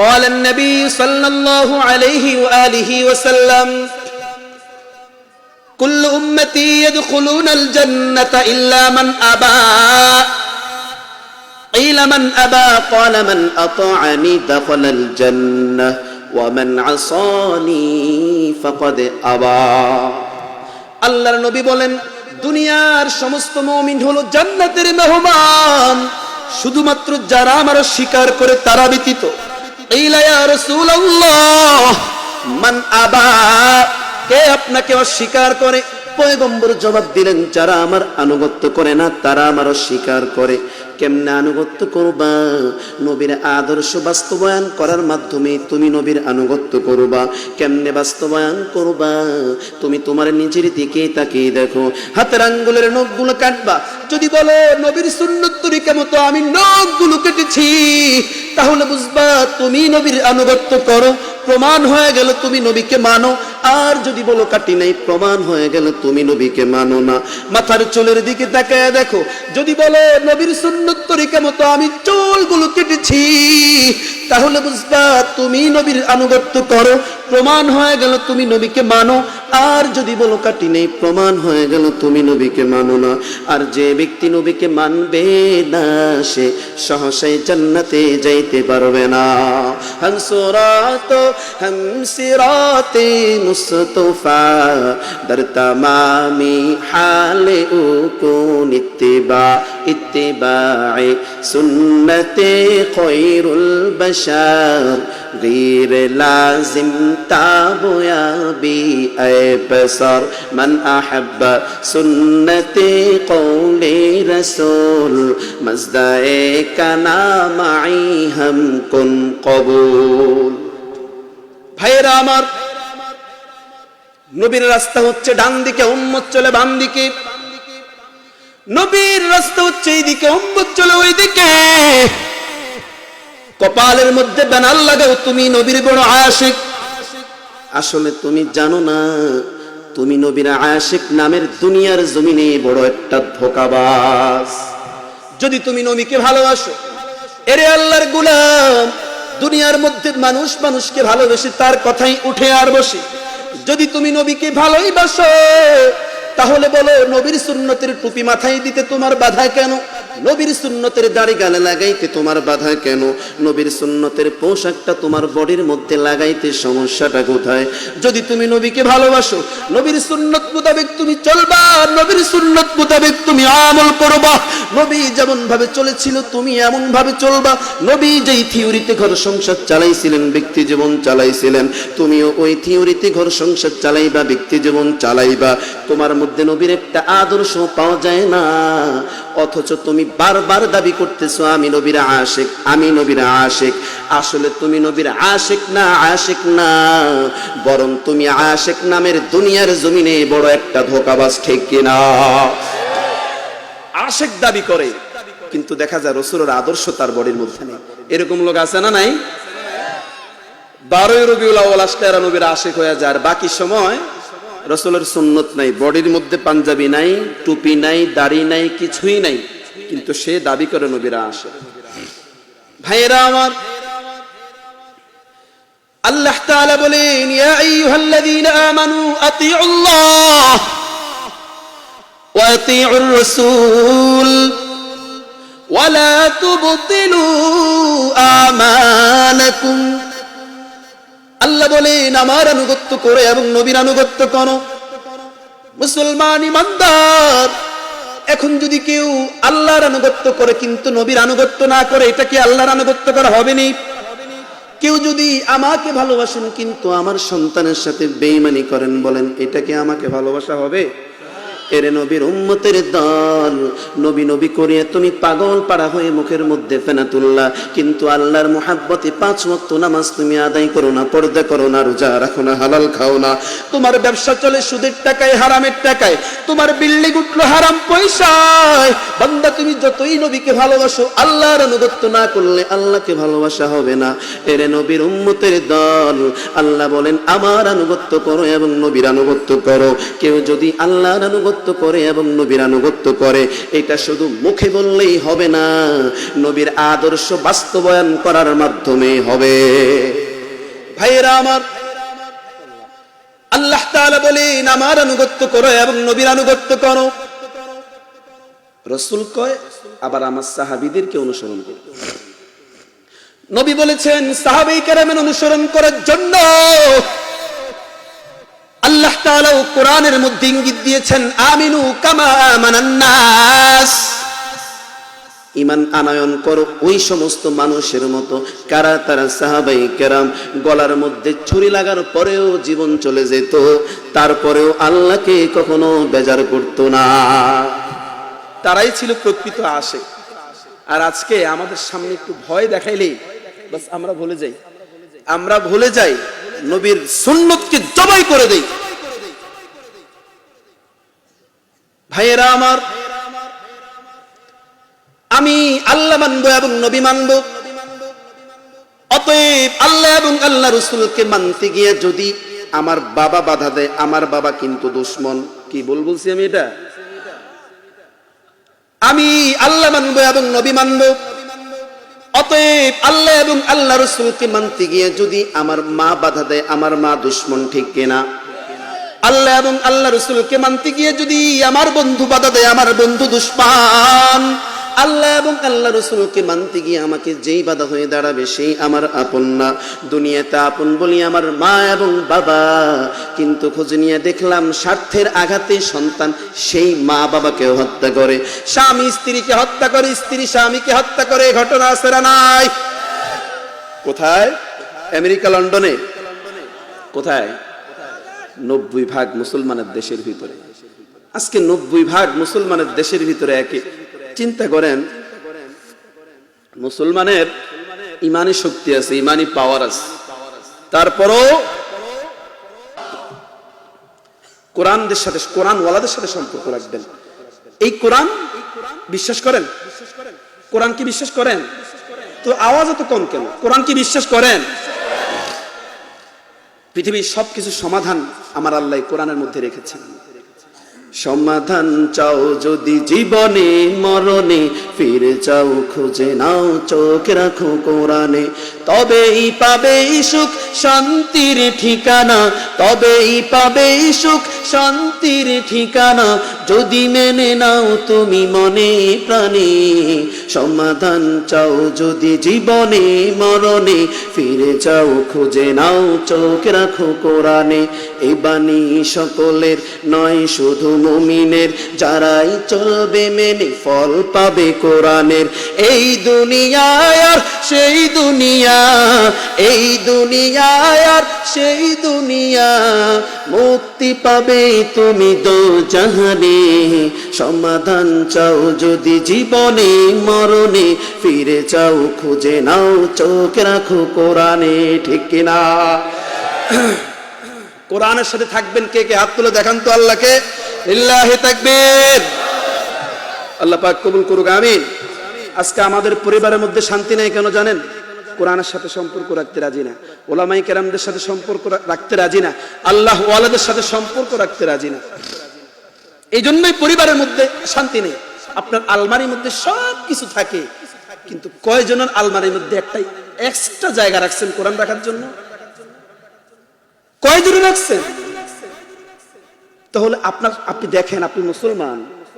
قال النبي صلى الله عليه وآله وسلم كل أمتي يدخلون الجنة إلا من أبى قيل من أبى قال من أطاعني دخل الجنة ومن عصاني فقد أبى। আল্লাহর নবী বলেন, দুনিয়ার সমস্ত মুমিন হলো জান্নাতের মেহমান, শুধুমাত্র যারা আমার স্বীকার করে তারা ব্যতীত। ইলা ইয়া রাসূলুল্লাহ মান আবা, কে আপনাকে অস্বীকার করে? পয়গম্বর জবাব দিলেন, যারা আমার আনুগত্য করে না তারা আমার অস্বীকার করে। কেমনে আনুগত্য করবা? নবীর আদর্শ বাস্তবায়ন করার মাধ্যমে তুমি নবীর আনুগত্য করবা। কেমনে বাস্তবায়ন করবা? তুমি তোমার নিজের দিকে তাকিয়ে দেখো, হাতের আঙ্গুলের নখগুলো কাটবা। যদি বলো নবীর সুন্নত তরিকা মতো আমি নখগুলো কেটেছি, তাহলে বুঝবা তুমি নবীর আনুগত্য করো, প্রমাণ হয়ে গেল তুমি নবীকে মানো। আর যদি বলো কাটি নাই, প্রমাণ হয়ে গেল তুমি নবীকে মানো না। মাথার চুলের দিকে তাকায় দেখো, যদি বলো নবীর সুন্নত তরিকা মতো আমি চুলগুলো কেটেছি, তাহলে বুঝবা তুমি নবীর আনুগত্য করো, প্রমাণ হয়ে গেল তুমি নবীকে মানো। আর যদি বলো কাটি নেই, প্রমাণ হয়ে গেল তুমি নবীকে মানো না। আর যে ব্যক্তি নবীকে মানবে না সে সহসাই জান্নাতে যাইতে পারবে না। হামসুরাত হামসিরাতে মুস্তাফা দর তামামি হালে উকুন ইত্তিবা ইত্তিবা'i সুন্নতে খায়রুল বাশার গীর লাজিম তাবয়াবি بصر من أحب سنتي قولي رسول مزدائے کنا معی ہم کن قبول۔ ভাইরা আমার, নবীর রাস্তা হচ্ছে ডান দিকে, উম্মত চলে বাম দিকে। নবীর রাস্তা হচ্ছে এই দিকে, উম্মত চলে ওই দিকে। কপালের মধ্যে ব্যানার লাগাও তুমি নবীর বড় আশিক। আসলে তুমি জানো না, তুমি নবীর আশিক নামের দুনিয়ার জমিনে বড় একটা ধোঁকাবাজ। যদি তুমি নবীকে ভালোবাসো, এরে আল্লাহর গোলাম, দুনিয়ার মধ্যে মানুষ মানুষকে ভালোবেসে তার কথাই উঠে আর বসে। যদি তুমি নবীকে ভালোই বাসো, তাহলে বলো নবীর সুন্নতের টুপি মাথায় দিতে তোমার বাধা কেন? নবীর সুন্নতের দাড়ি গালে লাগাইতে তোমার বাধা কেন? নবীর সুন্নতের পোশাকটা তোমার বডির মধ্যে লাগাইতে সমস্যাটা কোথায়? যদি তুমি নবীকে ভালোবাসো, নবীর সুন্নত মোতাবেক তুমি চলবা, নবীর সুন্নত মোতাবেক তুমি আমল করবা। নবী যেমন ভাবে চলেছিল তুমি এমন ভাবে চলবা। নবী যেই থিওরিতে ঘর সংসার চালাইছিলেন, ব্যক্তি জীবন চালাইছিলেন, তুমিও ওই থিওরিতে ঘর সংসার চালাইবা, ব্যক্তি জীবন চালাইবা। তোমার মধ্যে নবীর একটা আদর্শ পাওয়া যায় না, অথচ তুমি বারবার দাবি করতেছো আমি নবীর আশিক, আমি নবীর আশিক। আসলে তুমি নবীর আশিক না, আশিক না, বরং তুমি আশিক নামের দুনিয়ার জমিনে বড় একটা ধোঁকাবাজ, ঠিক কিনা? আশিক দাবি করে কিন্তু দেখা যায় রাসূলের আদর্শ তার বডির মধ্যে নেই। এরকম লোক আছে না নাই? 12ই রবিউল আউয়াল আসলে এরা নবীর আশিক হয়ে যায়, আর বাকি সময় রাসূলের সুন্নত নাই, বডির মধ্যে পাঞ্জাবি নাই, টুপি নাই, দাড়ি নাই, কিছুই নাই, কিন্তু সে দাবি করে নবীর আশিক। ভাইরা আমার, আল্লাহ তাআলা বলেন, ইয়া আইয়ুহাল্লাযীনা আমানু আতিউল্লাহ ওয়া আতিউর রাসূল ওয়া লা তুবতিলু আমালাকুম। আল্লাহ বলেন, আমার আনুগত্য করে এবং নবীর আনুগত্য করো। মুসলমান ইমানদার, এখন যদি কেউ আল্লাহর আনুগত্য করে কিন্তু নবীর আনুগত্য না করে, এটা কি আল্লাহর আনুগত্য করা হবে না? কেউ যদি আমাকে ভালোবাসেন কিন্তু আমার সন্তানের সাথে বেঈমানি করেন, বলেন এটা কি আমাকে ভালোবাসা হবে? এরে নবীর উম্মতের দল, নবী নবী করিয়া তুমি পাগল পাড়া হয়ে মুখের মধ্যে ফেনা তুললা, কিন্তু আল্লাহর মুহাব্বতে 5 ওয়াক্ত নামাজ তুমি আদায় করো না, পর্দা করো না, রোজা রাখো না, হালাল খাও না, তোমার ব্যবসা চলে সুদের টাকায়, হারামের টাকায়, তোমার বিল্ডিং উঠলো হারাম পয়সায়। বান্দা, তুমি যতই নবীকে ভালোবাসো, আল্লাহর আনুগত্য না করলে আল্লাহকে ভালোবাসা হবে না। এরে নবীর উম্মতের দল, আল্লাহ বলেন আমার আনুগত্য করো এবং নবীর আনুগত্য করো। কেউ যদি আল্লাহর আনুগত্য করে এবং নবীর আনুগত্য করে, এটা শুধু মুখে বললেই হবে না, নবীর আদর্শ বাস্তবায়ন করার মাধ্যমে হবে। ভাইয়েরা আমার, আল্লাহ তাআলা বলেন আমার আনুগত্য করো এবং নবীর আনুগত্য করো। রাসূল কয় আবার আমার সাহাবীদেরকে অনুসরণ করো। নবী বলেছেন সাহাবায়ে কেরামের অনুসরণ করার জন্য আল্লাহ তাআলা কোরআনের মধ্যে ইঙ্গিত দিয়েছেন, আমিনু কামা আমানান নাস, ঈমান আনয়ন করো ওই সমস্ত মানুষের মতো কারা তারা সাহাবায়ে কেরাম গলার মধ্যে ছুরি লাগার পরেও জীবন চলে যেত, তারপরেও আল্লাহকে কখনো বেজার করত না। তারাই ছিল প্রকৃত আশিক। আর আজকে আমাদের সামনে একটু ভয় দেখাইলেই বাস আমরা ভুলে যাই, নবীর সুন্নতকে জবাই করে দেই। ভাইয়েরা আমার, আমি আল্লাহ মানবো এবং নবী মানবো, অতএব আল্লাহ এবং আল্লাহ রাসূলকে মানতে গিয়ে যদি আমার বাবা বাধা দেয়, আমার বাবা কিন্তু দুশমন, কি বলছি আমি এটা? আমি আল্লাহ মানবো এবং নবী মানবো, অতএব আল্লাহ এবং আল্লাহ রাসূলকে মানতে গিয়ে যদি আমার মা বাধা দেয়, আমার মা দুশমন, ঠিক কিনা? আল্লাহ এবং আল্লাহ রাসূলকে মানতে গিয়ে যদি আমার বন্ধু বাধা দেয়, আমার বন্ধু দুশমন। আল্লাহ এবং আল্লাহ রাসূলকে মানতে গিয়ে আমাকে যেই বাধা হয়ে দাঁড়াবে সেই আমার আপন না। দুনিয়াতে আপন বলি আমার মা এবং বাবা, কিন্তু খোঁজ নিয়ে দেখলাম স্বার্থের আঘাতে সন্তান সেই মা বাবাকে হত্যা করে, স্বামী স্ত্রীকে হত্যা করে, স্ত্রী স্বামীকে হত্যা করে। ঘটনা আছে না নাই? কোথায়? আমেরিকা, লন্ডনে। কোথায়? 90% মুসলমানের দেশের ভিতরে। আজকে 90% মুসলমানের দেশের ভিতরে একে চিন্তা করেন, মুসলমানের ইমানি শক্তি আছে, ইমানি পাওয়ার আছে, তারপরও কোরআনদের সাথে, কোরআনওয়ালাদের সাথে সম্পর্ক রাখবেন। এই কোরআন বিশ্বাস করেন? কোরআন কি বিশ্বাস করেন? তো আওয়াজ এত কম কেন? কোরআন কি বিশ্বাস করেন? পৃথিবীর সবকিছু সমাধান আমার আল্লাহ কোরআনের মধ্যে রেখেছেন। সমাধান চাও যদি জীবনে মরণে, ফিরে যাও খুঁজে নাও, চোখ রাখো কোরআনে, তবেই পাবে সুখ শান্তির ঠিকানা, তবেই পাবে সুখ শান্তির ঠিকানা, যদি মেনে নাও তুমি মনে প্রাণে। সমাধান চাও যদি জীবনে মরণে, ফিরে যাও খুঁজে নাও, চোখ রাখো কোরআনে। এই বাণী সকলের নয়, শুধু মুমিনের, যারাই চলবে মেনে ফল পাবে কোরআনের। এই দুনিয়ায় আর সেই দুনিয়া, এই দুনিয়ায় আর সেই দুনিয়া, মুক্তি পাবে তুমি দোজাহানে। সমাধান চাও যদি জীবনে মরণে, ফিরে যাও খুঁজে নাও, চোখ রাখো কোরআনে, ঠিক কিনা? কোরআনের সাথে থাকবেন কে কে? হাত তুলে দেখান তো আল্লাহকে। লিল্লাহি তাকবীর। আল্লাহ পাক কবুল করুক, আমিন। আজকে আমাদের পরিবারের মধ্যে শান্তি নেই কেন জানেন? কোরআনের সাথে সম্পর্ক রাখতে রাজি না, ওলামায়ে কেরামদের সাথে সম্পর্ক রাখতে রাজি না, আল্লাহ ওয়ালাদের সাথে সম্পর্ক রাখতে রাজি না। এই জন্যই পরিবারের মধ্যে শান্তি নেই। আপনার আলমারির মধ্যে সব কিছু থাকে, কিন্তু কয়জনের আলমারির মধ্যে একটা এক্সট্রা জায়গা রাখছেন কোরআন রাখার জন্য? কয়জন রাখছেন? তাহলে আপনি দেখেন, আপনি মুসলমান,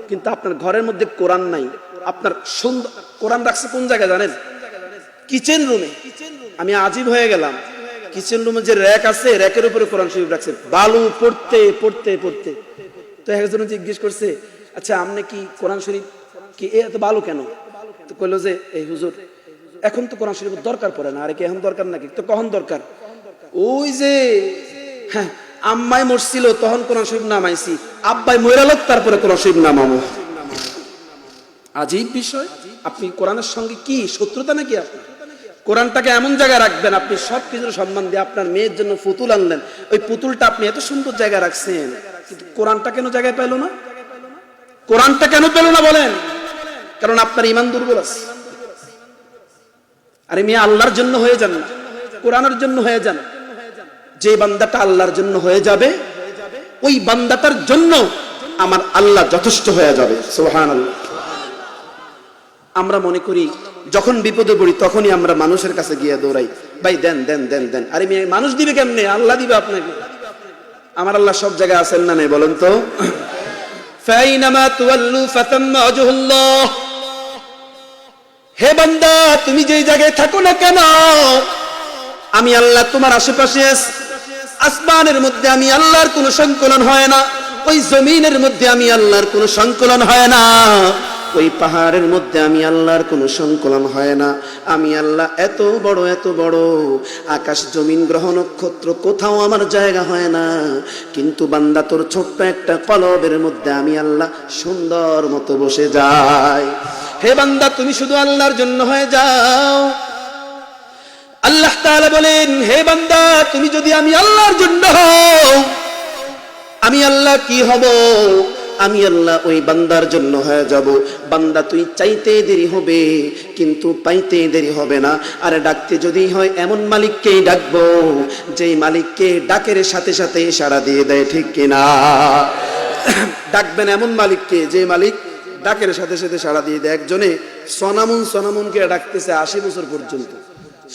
কিন্তু আপনার ঘরের মধ্যে কোরআন নাই। আপনার সুন্দর কোরআন রাখছে কোন জায়গায় জানেন? কিচেন রুমে। আমি আজীব হয়ে গেলাম, কিচেন রুমে যে র‍্যাক আছে, র‍্যাকের উপরে কোরআন শরীফ রাখছে, বালু পড়তে পড়তে পড়তে। তো একজন জিজ্ঞেস করছে, আচ্ছা আপনি কি কোরআন শরীফ কি এত বালু কেন? তো কইলো যে এই হুজুর, এখন তো কোরআন শরীফের দরকার পড়ে না। আরে কি এখন দরকার নাকি? তো কখন দরকার? ওই যে হ্যাঁ, আম্মাই মরছিল তখন কোরআন শরীফ নামাইছি, আব্বাই মইরা লোক তারপরে কোরআন শরীফ নামাবো। আজীব বিষয়। আপনি কোরআনের সঙ্গে কি শত্রুতা নাকি? আপনার কোরআনটাকে এমন জায়গায় রাখবেন, আপনি সব কিছুর সম্মান দিয়ে আপনার মেয়ের জন্য পুতুল আনলেন, ওই পুতুলটা আপনি এত সুন্দর জায়গায় রাখছেন, কিন্তু কোরআনটা কেন জায়গায় পেল না? কোরআনটা কেন পেল না বলেন? কারণ আপনার ঈমান দুর্বল আছে। আরে মেয়ে আল্লাহর জন্য হয়ে যান না, কোরআনের জন্য হয়ে যান। যে বান্দাটা আল্লাহর জন্য হয়ে যাবে, ওই বান্দাটার জন্য আমার আল্লাহ যথেষ্ট হয়ে যাবে। সুবহানাল্লাহ। আমরা মনে করি যখন বিপদে পড়ি তখনই আমরা মানুষের কাছে গিয়ে দৌড়াই, ভাই দেন দেন দেন দেন। আরে মেয়ে মানুষ দিবে কেমনে? আল্লাহ দিবে আপনাকে। আমার আল্লাহ সব জায়গায় আছেন না নেই বলেন তো? ফাইনামা তুওয়াল্লু ফাতাম্মা ওয়াজহুল্লাহ। হে বান্দা, তুমি যেই জায়গায় থাকো না কেন, আমি আল্লাহ তোমার আশেপাশে আছি। আসমানের মধ্যে আমি আল্লাহর কোনো সংকলন হয় না, ওই জমিনের মধ্যে আমি আল্লাহর কোনো সংকলন হয় না, ওই পাহাড়ের মধ্যে আমি আল্লাহর কোনো সংকলন হয় না। আমি আল্লাহ এত বড়, আকাশ জমিন গ্রহ নক্ষত্র কোথাও আমার জায়গা হয় না। কিন্তু বান্দা তোর ছোট্ট একটা কলবের মধ্যে আমি আল্লাহ সুন্দর মতো বসে যাই। হে বান্দা, তুমি শুধু আল্লাহর জন্য হয়ে যাও। আল্লাহ তাআলা বলেন, হে বান্দা, তুমি যদি আমি আল্লাহর জন্য হও, আমি আল্লাহ কি হব? আমি আল্লাহ ওই বান্দার জন্য হয়ে যাব। বান্দা তুই চাইতে দেরি হবে, কিন্তু পাইতে দেরি হবে না। আর ডাকতে যদি হয় এমন মালিককেই ডাকবো, যেই মালিককে ডাকের সাথে সাথে সাড়া দিয়ে দেয়, ঠিক কিনা? ডাকবেন এমন মালিককে, যে মালিক ডাকের সাথে সাথে সাড়া দিয়ে দেয়। একজনে সনামুনকে ডাকতেছে 80 বছর পর্যন্ত।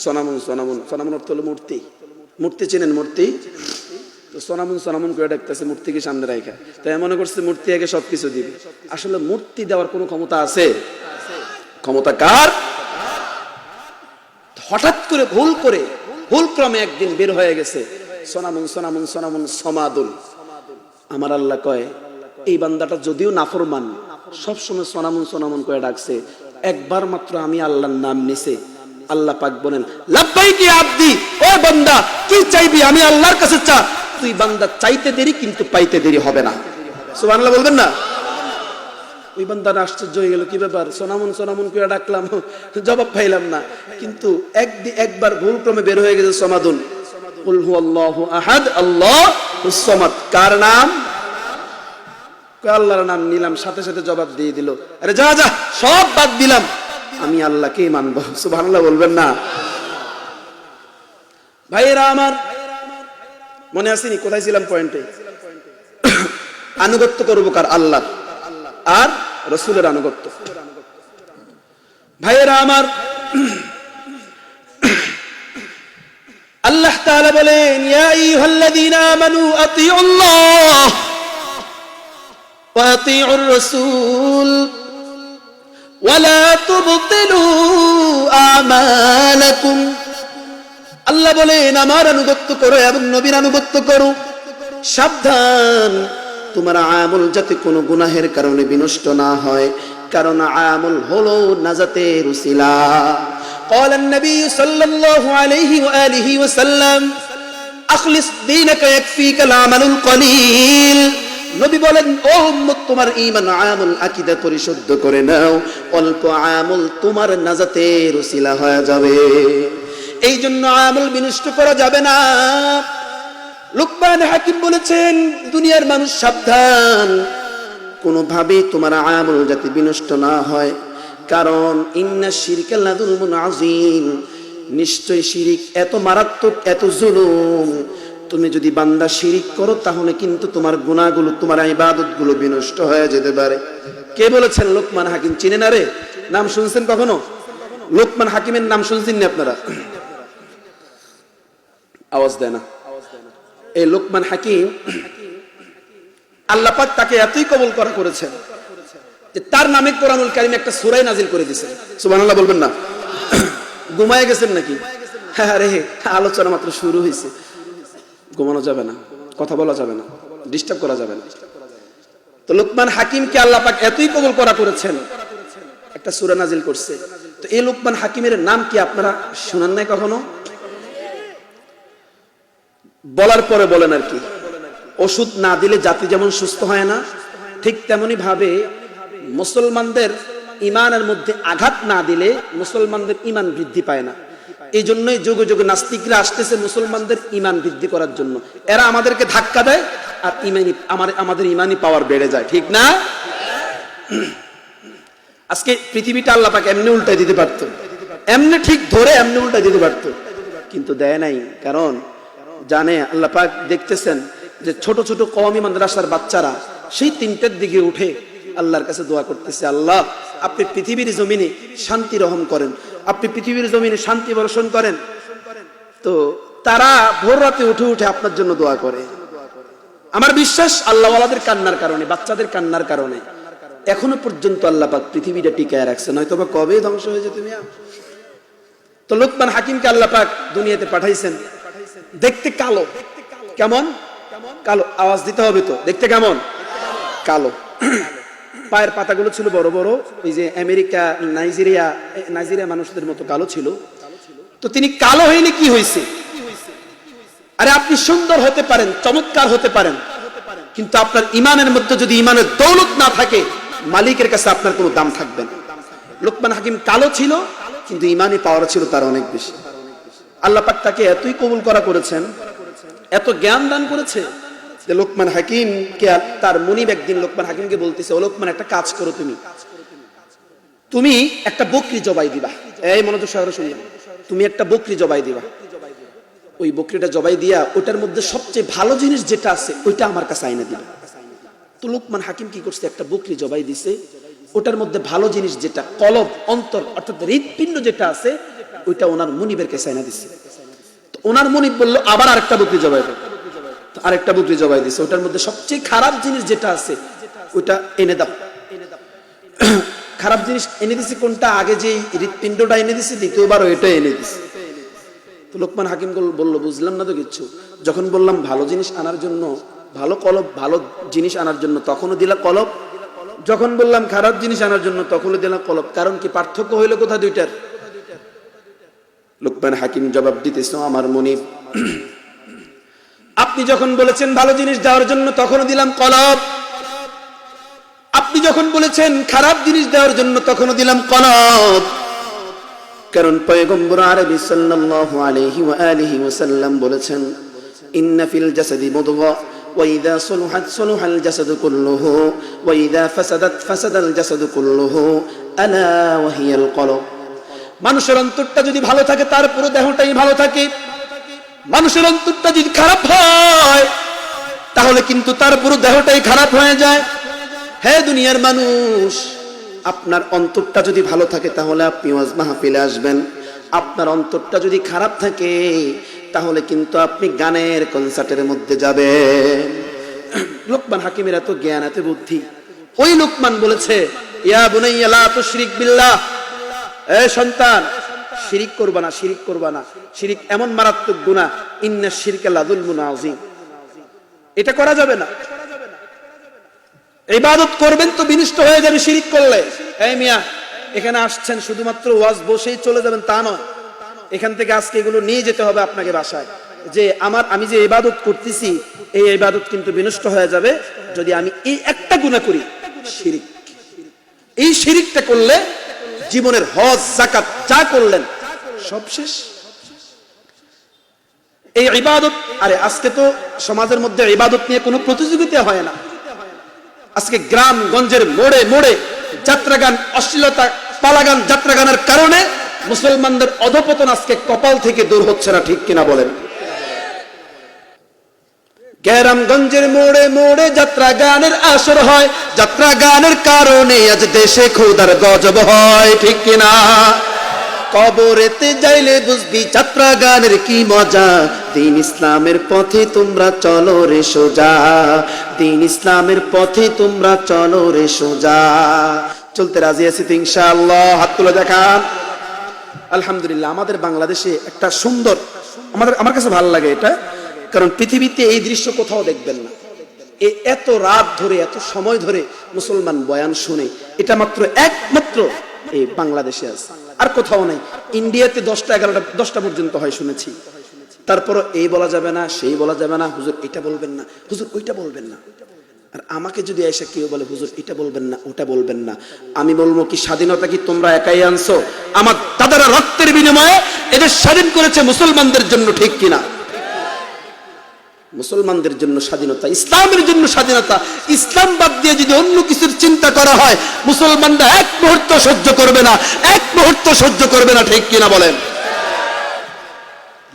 সনামুন অর্থ হলো মূর্তি। মূর্তি চেনেন? মূর্তি তো সনামুন করে ডাকতেছে মূর্তিকে সামনে রাখা। তাই মনে করছে মূর্তি আগে সবকিছু দিবে। আসলে মূর্তি দেওয়ার কোনো ক্ষমতা আছে? ক্ষমতা কার? হঠাৎ করে ভুল ক্রমে একদিন বের হয়ে গেছে সনামুন সমাদুল। আমার আল্লাহ কয়, এই বান্দাটা যদিও নাফরমান, সবসময় সনামুন করে ডাকছে, একবার মাত্র আমি আল্লাহর নাম নিছে, আল্লাহ পাক বলেন, লাব্বাইকি আব্দি, ও বান্দা কি চাইবি? আমি আল্লাহর কাছে চা। তুই বান্দা চাইতে দেরি, কিন্তু পাইতে দেরি হবে না। সুবহানাল্লাহ বলবেন না? ওই বান্দা আশ্চর্য হয়ে গেল, কি ব্যাপার? সনামুন করে ডাকলাম, জবাব পাইলাম না। কিন্তু একবার ভুল ক্রমে বের হয়ে গেছে সমাদুন। কুল হুয়াল্লাহু আহাদ, আল্লাহুস সামাদ। কার নাম? আল্লাহর নাম নিলাম, সাথে সাথে জবাব দিয়ে দিল, আরে যা সব বাদ দিলাম, আমি আল্লাহকেই মানব। সুবহানাল্লাহ বলবেন না? ভাইয়েরা আমার, মনে আসেনি কোথায় ছিলাম? পয়েন্টে আনুগত্য করবো কার? আল্লাহ আর রাসূলের আনুগত্য। ভাইয়েরা আমার, আল্লাহ তাআলা বলেন, ইয়া আইয়ুহাল্লাযীনা আমানু আতিউল্লাহ ওয়া আতিউর রাসূল ওয়ালা তুবতিলু আমালাকুম। আল্লাহ বলেন, আমার আনুগত্য করো এবং নবীর আনুগত্য করো। সাবধান, তোমার আমল যাতে কোনো গুনাহের কারণে বিনষ্ট না হয়, কারণ আমল হলো নাজাতের উসিলা। قال النبي صلى الله عليه وآله وسلم أخلص دينك يكفيك العمل القليل। নবী বলেন, ও উম্মত, তোমার ঈমান আমল আকীদা পরিশুদ্ধ করে নাও, অল্প আমল তোমার নাজাতের উসিলা হয়ে যাবে। এই জন্য আমল বিনষ্ট করা যাবে না। লুকমান হাকিম বলেছেন, দুনিয়ার মানুষ সাবধান, কোনোভাবেই তোমার আমল যাতে বিনষ্ট না হয়, কারণ ইন্না শিরকা লাযুলমুন আযীম, নিশ্চয় শিরিক এত মারাত্মক, এত জুলুম, তুমি যদি বান্দা শিরিক করো তাহলে কিন্তু তোমার গুনাহগুলো, তোমার ইবাদতগুলো বিনষ্ট হয়ে যেতে পারে। কে বলেছেন? লোকমান হাকিম। চিনেন? আরে নাম শুনছেন কখনো? লোকমান হাকিমের নাম শুনছেন না আপনারা? আওয়াজ দেয় না। এই লোকমান হাকিম আল্লাহ পাক তাকে এতই কবুল করেছেন যে তার নামে কোরআনুল কারীম একটা সূরা নাজিল করে দিয়েছেন। সুবহানাল্লাহ বলবেন না? ঘুমায় গেছেন নাকি? হ্যাঁ রে, আলোচনা মাত্র শুরু হয়েছে, ঘুমানো যাবে না, কথা বলা যাবে না, ডিস্টার্ব করা যাবে না। তো লোকমান হাকিমকে আল্লাহ পাক এতই কবুল করেছেন, একটা সূরা নাজিল করছে। তো এই লোকমান হাকিমের নাম কি আপনারা শুনেন নাই কখনো? বলার পরে বলেন আর কি, ওষুধ না দিলে জাতি যেমন সুস্থ হয় না, ঠিক তেমনি ভাবে মুসলমানদের ইমানের মধ্যে আঘাত না দিলে মুসলমানদের ইমান বৃদ্ধি পায় না। এই জন্যই যুগে যুগে নাস্তিকরা আসতেছে মুসলমানদের ইমান বৃদ্ধি করার জন্য। এরা আমাদেরকে ধাক্কা দেয় আর আমাদের ইমানি পাওয়ার বেড়ে যায়, ঠিক না? আজকে পৃথিবীটা আল্লাহ পাক এমনি উল্টাই দিতে পারতো, এমনি ঠিক ধরে এমনি উল্টাই দিতে পারতো, কিন্তু দেয় নাই। কারণ জানে আল্লাহ পাক দেখতেছেন যে ছোট ছোট কওমি মাদ্রাসার বাচ্চারা সেই 3টার দিকে উঠে আল্লাহর কাছে দোয়া করতেছে, আল্লাহ আপনি পৃথিবীর জমিনে শান্তি রহম করেন, আপনি পৃথিবীর জমিনে শান্তি বর্ষণ করেন। তো তারা ভোর রাতে উঠে উঠে আপনার জন্য দোয়া করে। আমার বিশ্বাস আল্লাহওয়ালাদের কান্নার কারণে, বাচ্চাদের কান্নার কারণে এখনো পর্যন্ত আল্লাহ পাক পৃথিবীটা টিকায় রাখছে, নয়তো বা কবে ধ্বংস হয়ে যেত মিয়া। তো লোকমান হাকিমকে আল্লাহ পাক দুনিয়াতে পাঠাইছেন। দেখতে কালো, কেমন কালো? আওয়াজ দিতে হবে তো। দেখতে কেমন? কালো। পায়ের পাতাগুলো ছিল বড় বড়, ওই যে আমেরিকা, নাইজেরিয়া মানুষদের মতো কালো ছিল। তো তিনি কালো হইলে কি হয়েছে? আরে আপনি সুন্দর হতে পারেন, চমৎকার হতে পারেন, কিন্তু আপনার ইমানের মধ্যে যদি ইমানের দৌলত না থাকে, মালিকের কাছে আপনার কোনো দাম থাকবে না। লোকমান হাকিম কালো ছিল, কিন্তু ইমানি পাওয়ার ছিল তার অনেক বেশি। আল্লাহ পাক তাকে এতই কবুল করেছেন, এত জ্ঞান দান করেছে যে লোকমান হাকিমকে তার মুনিব একদিন লোকমান হাকিমকে বলতেছে, ও লোকমান, একটা কাজ করো, তুমি একটা বকরি জবাই দিবা। এই মনোযোগ সহকারে শুনবেন, তুমি একটা বকরি জবাই দিবা। ওই বকরিটা জবাই দিয়া ওটার মধ্যে সবচেয়ে ভালো জিনিস যেটা আছে ওইটা আমার কাছে আইনা দিবা। তো লোকমান হাকিম কি করছে? একটা বকরি জবাই দিছে, ওটার মধ্যে ভালো জিনিস যেটা কলব, অন্তর অর্থাৎ হৃদপিণ্ড যেটা আছে ওইটা ওনার মুনিবের কাছে আইনা দিছে। তো ওনার মুনিব বললো আবার আরেকটা বকরি জবাই দাও। আরেকটা বকরি জবাই দিছে, ওটার মধ্যে সবচেয়ে খারাপ জিনিস যেটা আছে ওইটা এনে দাও। খারাপ জিনিস এনে দিছে কোনটা? আগে যে হৃদপিণ্ডটা এনে দিছে, দ্বিতীয়বার ওইটা এনে দিছে। তো লোকমান হাকিম বলল, বুঝলাম না তো কিচ্ছু। যখন বললাম ভালো জিনিস আনার জন্য, ভালো কলব, ভালো জিনিস আনার জন্য, তখনও দিলা কলব। যখন বললাম খারাপ জিনিস আনার জন্য, তখনও দিলা কলব। কারণ কি? পার্থক্য হইলো কোথায় দুইটার? লোকমান হাকিম জবাব দিতেছে, আমার মুনিব, আপনি যখন বলেছেন ভালো জিনিস দেওয়ার জন্য, তখনও দিলাম কলব। আপনি যখন বলেছেন খারাপ জিনিস দেওয়ার জন্য, তখনও দিলাম কলব। কারণ পয়গম্বর আরবি সাল্লাল্লাহু আলাইহি ওয়া আলিহি ওয়াসাল্লাম বলেছেন, ইন্না ফিল জাসাদি মুদগা ওয়া ইযা সলুহাত সলুহাল জাসাদু কুল্লুহু ওয়া ইযা ফাসাদাত ফাসাদাল জাসাদু কুল্লুহু আলা ওয়া হিয়াল কলব। মানুষের অন্তরটা যদি ভালো থাকে, তার পুরো দেহটাই ভালো থাকে। মানুষের অন্তরটা যদি খারাপ হয়, তাহলে কিন্তু তার পুরো দেহটাই খারাপ হয়ে যায়। হে দুনিয়ার মানুষ, আপনার অন্তরটা যদি ভালো থাকে তাহলে আপনি ওয়াজ মাহফিলে আসবেন। আপনার অন্তরটা যদি খারাপ থাকে তাহলে কিন্তু আপনি গানের কনসার্টের মধ্যে যাবেন। লোকমান হাকিমের এত জ্ঞান, এত বুদ্ধি। ওই লোকমান বলেছে, ইয়া বুনাইয়া লা তুশরিক বিল্লাহ, এ সন্তান, শিরিক করবা না, শিরিক করবা না। শিরিক এমন মারাত্মক গুনাহ, ইন্নাশ শিরকা লাযুলমুন আযীম। এটা করা যাবে না। ইবাদত করবেন তো বিনষ্ট হয়ে যাবে শিরিক করলে। এই মিয়া, এখানে আসছেন শুধুমাত্র ওয়াজ বসেই চলে যাবেন তা নয়। এখান থেকে আজকে এগুলো নিয়ে যেতে হবে আপনাকে বাসায়, যে আমি যে ইবাদত করতেছি, এই ইবাদত কিন্তু বিনষ্ট হয়ে যাবে যদি আমি এই একটা গুনাহ করি, শিরিক। এই শিরিকটা করলে জীবনের হজ, যাকাত যা করলেন সব শেষ। এই ইবাদত, আরে আজকে তো সমাজের মধ্যে ইবাদত নিয়ে কোনো প্রতিযোগিতা হয় না। আজকে গ্রাম গঞ্জের মোড়ে মোড়ে যাত্রাগান, অশ্লীলতা, পালাগান, যাত্রাগানের কারণে মুসলমানদের অধপতন আজকে কপাল থেকে দূর হচ্ছে না, ঠিক কিনা বলেন? গ্রামগঞ্জের মোড়ে মোড়ে যাত্রা গানের আসর হয়, যাত্রা গানের কারণে আজ দেশে খোদার গজব হয়, ঠিক কিনা? কবরেতে যাইলে বুঝবি যাত্রা গানের কি মজা, দিন ইসলামের পথে তোমরা চলো রে সোজা, দিন ইসলামের পথে তোমরা চলো রে সোজা। চলতে রাজি আছি তো ইনশাআল্লাহ? হাত তুলে দেখান। আলহামদুলিল্লাহ, আমাদের বাংলাদেশে একটা সুন্দর, আমার কাছে ভালো লাগে এটা, কারণ পৃথিবীতে এই দৃশ্য কোথাও দেখবেন না। এত রাত ধরে, এত সময় ধরে মুসলমান বয়ান শুনে, এটা মাত্র একমাত্র এই বাংলাদেশে আছে, আর কোথাও নাই। ইন্ডিয়াতে 10টা 11টা 10টা পর্যন্ত হয় শুনেছি। তারপরও এই বলা যাবে না, সেই বলা যাবে না, হুজুর এটা বলবেন না, হুজুর ওইটা বলবেন না। আর আমাকে যদি এসে কেউ বলে হুজুর এটা বলবেন না, ওটা বলবেন না, আমি বলবো কি স্বাধীনতা কি তোমরা একাই আনছো? আমার দাদারা রক্তের বিনিময়ে এদের স্বাধীন করেছে মুসলমানদের জন্য, ঠিক কিনা? মুসলমানদের জন্য স্বাধীনতা, ইসলামের জন্য স্বাধীনতা। ইসলাম বাদ দিয়ে যদি অন্য কিছুর চিন্তা করা হয়, মুসলমানরা এক মুহূর্ত সহ্য করবে না, এক মুহূর্ত সহ্য করবে না, ঠিক কিনা বলেন?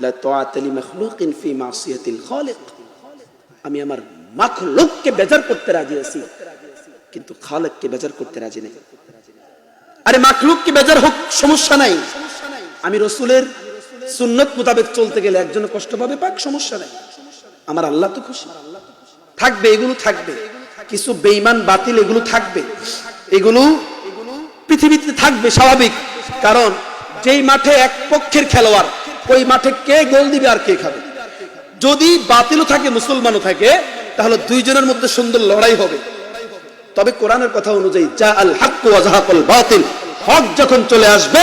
লা তাআতা লি মাখলুকিন ফি মাসিয়াতিল খালিক। আমি আমার মাখলুককে বেজার করতে রাজি আছি, কিন্তু খালিককে বেজার করতে রাজি নেই। আরে মাখলুককে বেজার হোক, সমস্যা নাই, আমি রাসূলের সুন্নাত মোতাবেক চলতে গেলে একজন কষ্ট পাবে, পাক, সমস্যা নাই। আমার আল্লাহ তো খুশি থাকবে, এগুলো থাকবে, কিছু বেঈমান বাতিল এগুলো থাকবে, এগুলো পৃথিবীতে থাকবে, স্বাভাবিক। কারণ যেই মাঠে এক পক্ষের খেলোয়াড়, ওই মাঠে কে গোল দিবে আর কে খাবে। যদি বাতিলও থাকে মুসলমানও থাকে, তাহলে দুইজনের মধ্যে সুন্দর লড়াই হবে। তবে কোরআনের কথা অনুযায়ী যা আল হক ওয়া যাহাকাল বাতিল, হক যখন চলে আসবে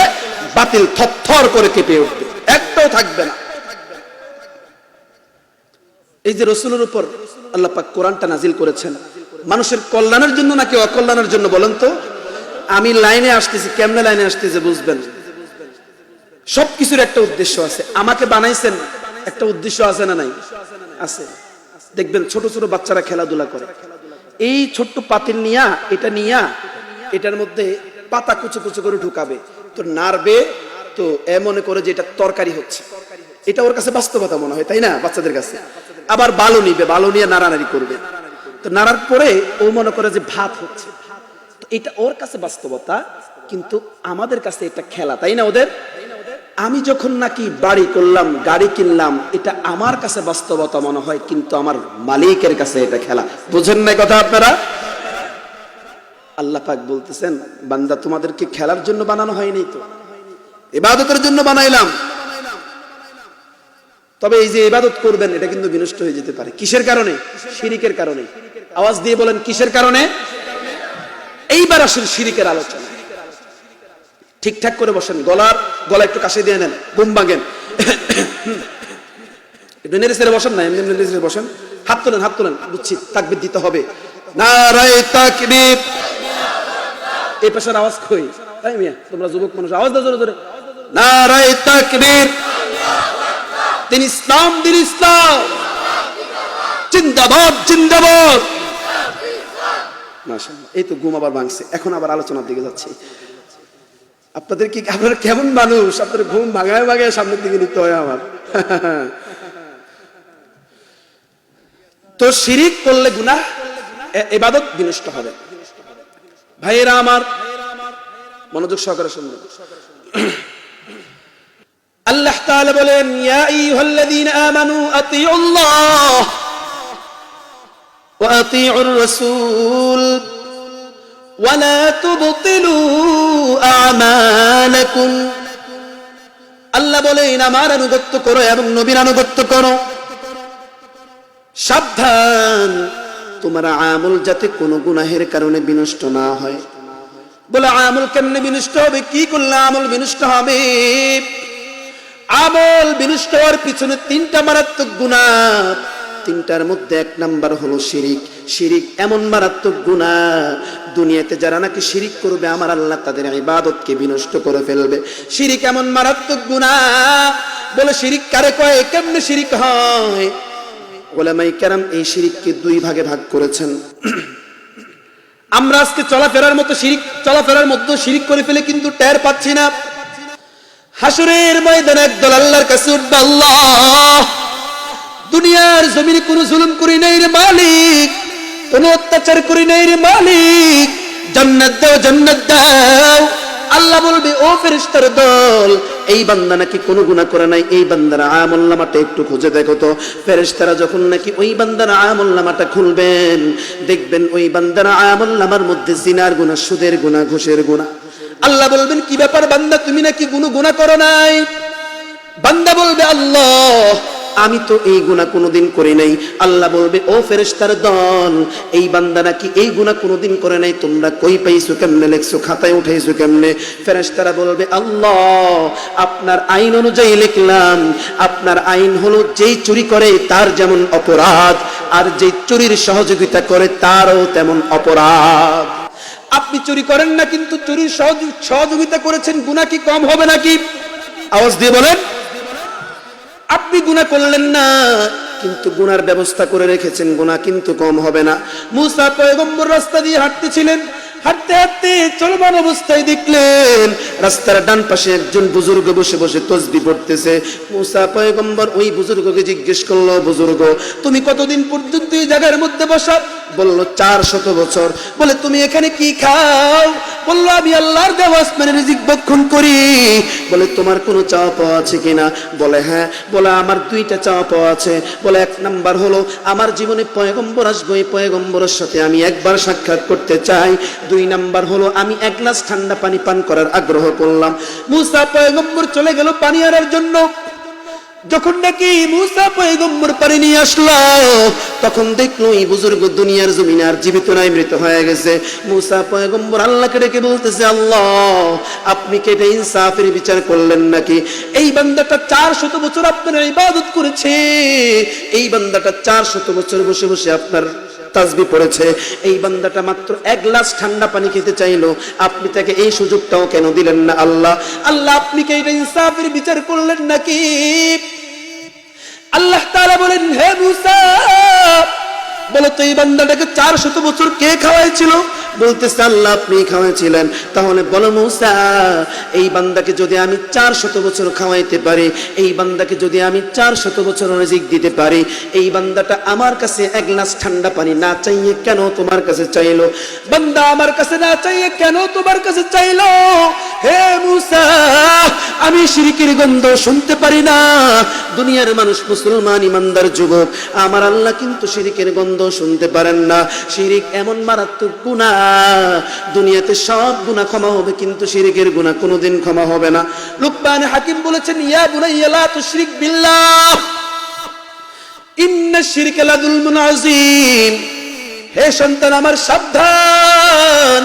বাতিল থরথর করে কেঁপে উঠবে, একটাও থাকবে না। এই যে রাসূলের উপর আল্লাহ পাক কোরআনটা নাজিল করেছেন, মানুষের কল্যাণের জন্য নাকি অকল্যাণের জন্য বলেন তো? আমি লাইনে আসতেছি, কেমনে লাইনে আসতেছি বুঝবেন। সবকিছুর একটা উদ্দেশ্য আছে। আমাকে বানাইছেন, একটা উদ্দেশ্য আছে না নাই? আছে। দেখবেন ছোট ছোট বাচ্চারা খেলাধুলা করে, এই ছোট্ট পাতিল নিয়া, এটা নিয়া এটার মধ্যে পাতা কুচো কুচো করে ঢুকাবে, তো নাড়বে, তো মনে করে যে এটা তরকারি হচ্ছে, এটা ওর কাছে বাস্তবতা মনে হয়, তাই না? বাচ্চাদের কাছে। আবার বালু নিবে, বালু নিয়ে নাড়ানাড়ি করবে, তো নাড়ার পরে ও মনে করে যে ভাত হচ্ছে, তো এটা ওর কাছে বাস্তবতা, কিন্তু আমাদের কাছে এটা খেলা, তাই না? ওদের, আমি যখন নাকি বাড়ি করলাম, গাড়ি কিনলাম, এটা আমার কাছে বাস্তবতা মনে হয়, কিন্তু আমার মালিকের কাছে এটা খেলা। বুঝেন না কথা আপনারা? আল্লাহ পাক বলতেছেন, বান্দা তোমাদেরকে খেলার জন্য বানানো হয়নি, তো ইবাদতের জন্য বানাইলাম। তবে এই যে ইবাদত করবেন, এটা কিন্তু বিনষ্ট হয়ে যেতে পারে। কিসের কারণে? শিরিকের কারণে। আওয়াজ দিয়ে বলেন, কিসের কারণে? এইবার আসলে শিরিকের আলোচনা। ঠিকঠাক করে বসেন, গলা একটু কাছে দিয়ে নেন, ঘুম ভাঙেন। একটু নেড়ে ছেড়ে বসেন না, এমনি নেড়ে ছেড়ে বসেন। হাত তোলেন, হাত তোলেন, বুঝছি তাকবীর দিতে হবে। নারায়ে তাকবীর। এই পাশের আওয়াজ কই? তাই মিয়া, তোমরা যুবক মানুষ, আওয়াজ দাও জোরে জোরে। নারায়ে তাকবীর। দিন ইসলাম, দিন ইসলাম জিন্দাবাদ, জিন্দাবাদ। মাশাআল্লাহ, এই তো ঘুম আবার ভাঙছে। এখন আবার আলোচনার দিকে যাচ্ছি। আপনাদের কি, আপনারা কেমন মানুষ? আপনাদের ঘুম ভাঙায় ভাঙায় সামনের দিকে নিতে হয় আমার। তো শিরিক করলে গুনাহ, ইবাদত বিনষ্ট হবে। ভাইয়েরা আমার, মনোযোগ সহকারে শুনবেন। আল্লাহ তাআলা বলেন, ইয়া আইয়ুহাল্লাযীনা আমানু আতিউল্লাহ ওয়া আতিউর রাসূল ওয়া লা তুবতিলু আমালাকুম। আল্লাহ বলেন, আমার আনুগত্য করো এবং নবীর আনুগত্য করো। সাবধান, তোমার আমল যাতে কোনো গুনাহের কারণে বিনষ্ট না হয়। বলে আমল কেমনে বিনষ্ট হবে? কি করলে আমল বিনষ্ট হবে? আমল বিনষ্ট হওয়ার পিছনে 3টা মারাত্মক গুনাহ। 3টার মধ্যে 1 নাম্বার হলো শিরিক। শিরিক এমন মারাত্মক গুনাহ, দুনিয়াতে যারা নাকি শিরিক করবে, আমার আল্লাহ তাদের ইবাদতকে বিনষ্ট করে ফেলবে। শিরিক এমন মারাত্মক গুনাহ। বলে শিরিক কারে কয়, কেমনে শিরিক হয়? উলামায়ে কেরাম এই শিরিককে 2 ভাগে ভাগ করেছেন। আমরা আজকে চলাফেরার মধ্যে শিরিক করে ফেলে কিন্তু টের পাচ্ছি না। হাসরের ময়দানে একদল আল্লাহর কাছে উঠবে, আল্লাহ দুনিয়ার জমিনে কোনো জুলুম করি নাই রে মালিক, কোনো অত্যাচার করি নাই রে মালিক, জান্নাত দাও জান্নাত দাও। আল্লাহ বলবে, ও ফেরেশতার দল, এই বান্দা নাকি কোনো গুনাহ করে নাই, এই বান্দার আমলনামাটা একটু খুঁজে দেখো তো। ফেরেশতারা যখন নাকি ওই বান্দার আমলনামাটা খুলবেন, দেখবেন ওই বান্দার আমলনামার মধ্যে জিনার গুনাহ, সুদের গুনাহ, ঘুষের গুনাহ। আল্লাহ বলবেন, কি ব্যাপার বান্দা, তুমি নাকি কোনো গুনাহ করো নাই? বান্দা বলবে, আল্লাহ আমি তো এই গুনাহ কোনোদিন করি নাই। আল্লাহ বলবে, ও ফেরেশতার দল, এই বান্দা নাকি এই গুনাহ কোনোদিন করে নাই, তোমরা কই পাইছো, কেমনে লেখছো, খাতায় উঠাইছো কেমনে? ফেরেশতারা বলবে, আল্লাহ আপনার আইন অনুযায়ী লিখলাম। আপনার আইন হলো যেই চুরি করে তার যেমন অপরাধ, আর যেই চুরির সহযোগিতা করে তারও তেমন অপরাধ। আপনি চুরি করেন না, কিন্তু চুরির সহযোগিতা করেছেন, গুনাহ কি কম হবে নাকি? আওয়াজ দিয়ে বলেন। আপনি গুনাহ করলেন না, কিন্তু গুনার ব্যবস্থা করে রেখেছেন, গুনাহ কিন্তু কম হবে না। মুসা পয়গম্বর রাস্তা দিয়ে হাঁটতেছিলেন, হাঁটতে হাঁটতে চলমান অবস্থায় দেখলেন রাস্তার ডান পাশে একজন বুজুর্গ বসে বসে তাসবিহ পড়তেছে। মুসা পয়গম্বর ওই বুজুর্গকে জিজ্ঞেস করলো, বুজুর্গ তুমি কতদিন পর্যন্ত এই জায়গার মধ্যে বসা? বলল 400 বছর। বলে, তুমি এখানে কি খাও? বলল, আমি আল্লাহর দেওয়া আসমানের রিজিক ভক্ষণ করি। বলে, তোমার কোনো চাওয়া পাওয়া আছে কিনা? বলে, হ্যাঁ। বলে, আমার 2টা চাওয়া পাওয়া আছে। বলে, 1 নাম্বার হলো আমার জীবনে পয়গম্বর আসবে, এই পয়গম্বরের সাথে আমি একবার সাক্ষাৎ করতে চাই। 2 নাম্বার হলো আমি 1 গ্লাস ঠান্ডা পানি পান করার আগ্রহ করলাম। মুসা পয়গম্বর চলে গেল পানি আনার জন্য। যখন নাকি মুসা পয়গম্বর পানি নিয়ে আসলো, তখন দেখলো এই বুজুর্গ দুনিয়ার জমিনে আর জীবিত নাই, মৃত হয়ে গেছে। মুসা পয়গম্বর আল্লাহকে ডেকে বলতেছে, আল্লাহ আপনি কি এটা ইনসাফের বিচার করলেন নাকি? এই বান্দাটা 400 বছর আপনার ইবাদত করেছে, এই বান্দাটা 400 বছর বসে বসে আপনার তাসবিহ পড়েছে, এই বান্দাটা মাত্র 1 গ্লাস ঠান্ডা পানি খেতে চাইলো, আপনি তাকে এই সুযোগটাও কেন দিলেন না? আল্লাহ আল্লাহ আপনি কি এটা ইনসাফের বিচার করলেন নাকি? আল্লাহ তাআলা বলেন, হে মুসা বলো তো এই বান্দাটাকে 400 বছর কে খাওয়াইছিল? বলতেছে, আল্লাহ আপনি খাওয়াইছিলেন। তাহলে বলো মুসা, এই বান্দাকে যদি আমি 400 বছর খাওয়াইতে পারি, এই বান্দাকে যদি আমি 400 বছর রিজিক দিতে পারি, এই বান্দাটা আমার কাছে 1 গ্লাস ঠান্ডা পানি না চাইয়ে কেন তোমার কাছে চাইলো? বান্দা আমার কাছে না চাইয়ে কেন তোমার কাছে চাইলো? হে মুসা, আমি শিরকের গন্ধ শুনতে পারি না। দুনিয়ার মানুষ মুসলমান ইমানদার যুবক, আমার আল্লাহ কিন্তু শিরকের গন্ধ শুনতে পারেন না। শিরক এমন মারাত্মক গুনাহ, দুনিয়াতে সব গুনাহ ক্ষমা হবে, কিন্তু শিরকের গুনাহ কোনোদিন ক্ষমা হবে না। লুকমান হাকিম বলেছেন, ইয়া বুনাইয়া লা তুশরিক বিল্লাহ ইন্নাশ শিরকা লাযুলমুন আযীম। হে সন্তান আমার, সাবধান,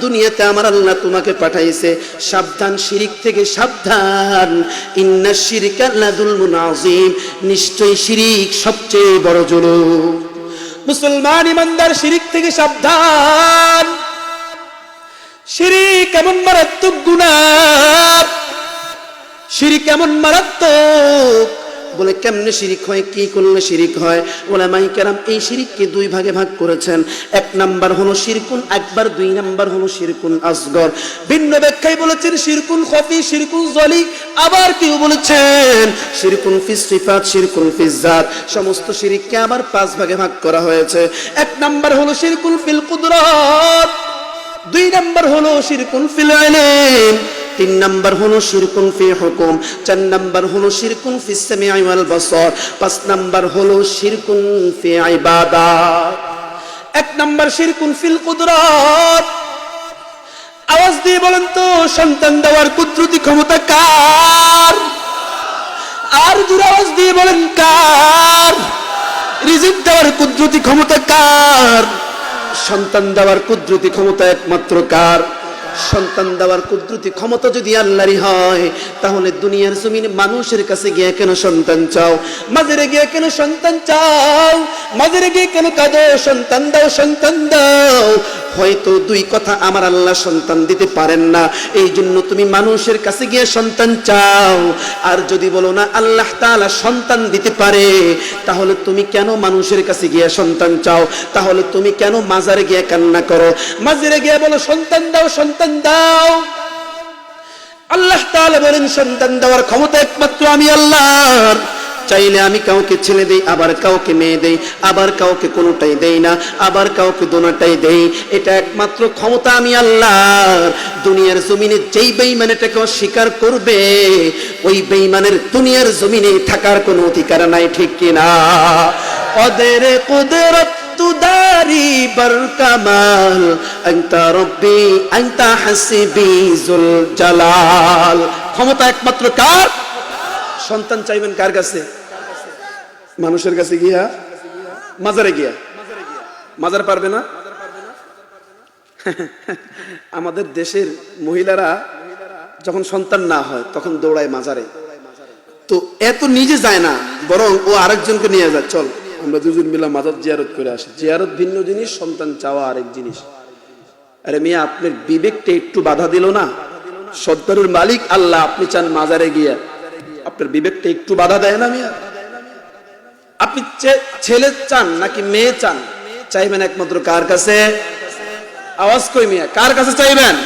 দুনিয়াতে আমার আল্লাহ তোমাকে পাঠাইছে, সাবধান, শিরক থেকে সাবধান। ইন্নাশ শিরকা লাযুলমুন আযীম, নিশ্চয়ই শিরক সবচেয়ে বড় জুলুম। মুসলমান ইমানদার শিরক থেকে সাবধান। শিরক এমন মারাত্মক গুনাহ, শিরক এমন মারাত্মক। বলে, কেমনে শিরক হয়, কি করলে শিরক হয়? উলামায়ে কেরাম এই শিরককে 2 ভাগে ভাগ করেছেন। 1 নাম্বার হলো শিরকুন আকবার, 2 নাম্বার হলো শিরকুন আসগর। ভিন্ন ব্যাখ্যায় বলেছেন শিরকুন খফি, শিরকুন জলি, আবার কেউ বলেছেন শিরকুন ফিস সিফাত, শিরকুন ফিস জাত। সমস্ত শিরককে আবার 5 ভাগে ভাগ করা হয়েছে। 1 নাম্বার হলো শিরকুন ফিল কুদরাত, 2 নাম্বার হলো শিরকুন ফিল ইলম, 3 নাম্বার হলো শিরকুন ফি হুকুম, 4 নাম্বার হলো শিরকুন ফিস সামিঈ ওয়াল বাসার, 5 নাম্বার হলো শিরকুন ফি ইবাদাত। 1 নাম্বার শিরকুন ফিল কুদরাত। আওয়াজ দিয়ে বলেন তো, সন্তান দেওয়ার কুদরতি ক্ষমতা কার? আর জোরে আওয়াজ দিয়ে বলেন, কার? রিজিক দেওয়ার কুদরতি ক্ষমতা কার? সন্তান দেওয়ার কুদরতি ক্ষমতা একমাত্র কার? সন্তান দেওয়ার কুদরতি ক্ষমতা যদি আল্লাহরই হয়, তাহলে দুনিয়ার জমিনে মানুষের কাছে গিয়ে কেন সন্তান চাও? মাজারে গিয়ে কেন সন্তান চাও? মাজারে গিয়ে কেন কাঁদো, সন্তান দাও সন্তান দাও? হয়তো 2 কথা আমার আল্লাহ সন্তান দিতে পারেন না, এই জন্য তুমি মানুষের কাছে গিয়ে সন্তান চাও। আর যদি বলো না আল্লাহ তাআলা সন্তান দিতে পারে, তাহলে তুমি কেন মানুষের কাছে গিয়ে সন্তান চাও? তাহলে তুমি কেন মাজারে গিয়ে কান্না করো? মাজারে গিয়ে বলো সন্তান দাও সন্তান দাও। আল্লাহ তাআলা বলেন সন্তান দেওয়ার ক্ষমতা একমাত্র আমি আল্লাহর। চাইলে আমি কাউকে ছেলে দেই, আবার কাউকে মেয়ে দেই, আবার কাউকে কোনোটাই দেই না, আবার কাউকে দোনোটাই দেই। এটা একমাত্র ক্ষমতা আমি আল্লাহর। দুনিয়ার জমিনে যেই বেঈমান এটাকে অস্বীকার করবে, ওই বেঈমানের দুনিয়ার জমিনে থাকার কোনো অধিকার নাই, ঠিক কিনা? ওদের কুদরত তুদারি বর কামাল, আনতা রব্বি আনতা হাসিবি যুল জালাল। ক্ষমতা একমাত্র কার? সন্তান চাইবেন কার কাছে? মানুষের কাছে গিয়া? মাজারে গিয়া? মাজার পারবে না। আমাদের দেশের মহিলারা যখন সন্তান না হয় তখন দৌড়ায় মাজারে। তো এত নিজে যায় না, বরং ও আরেকজনকে নিয়ে যায়, চল আমরা দুজন মিলে মাজার জিয়ারত করে আসি। জিয়ারত ভিন্ন জিনিস, সন্তান চাওয়া আরেক জিনিস। আরে মিয়া, আপনার বিবেকটা একটু বাধা দিল না? সত্তরের মালিক আল্লাহ, আপনি চান মাজারে গিয়া, আপনার বিবেকটা একটু বাধা দেয় না মিয়া? আপনি ছেলে চান নাকি মেয়ে চান? চাইবেন একমাত্র কার কাছে? আওয়াজ কই মিয়া, কার কাছে চাইবেন?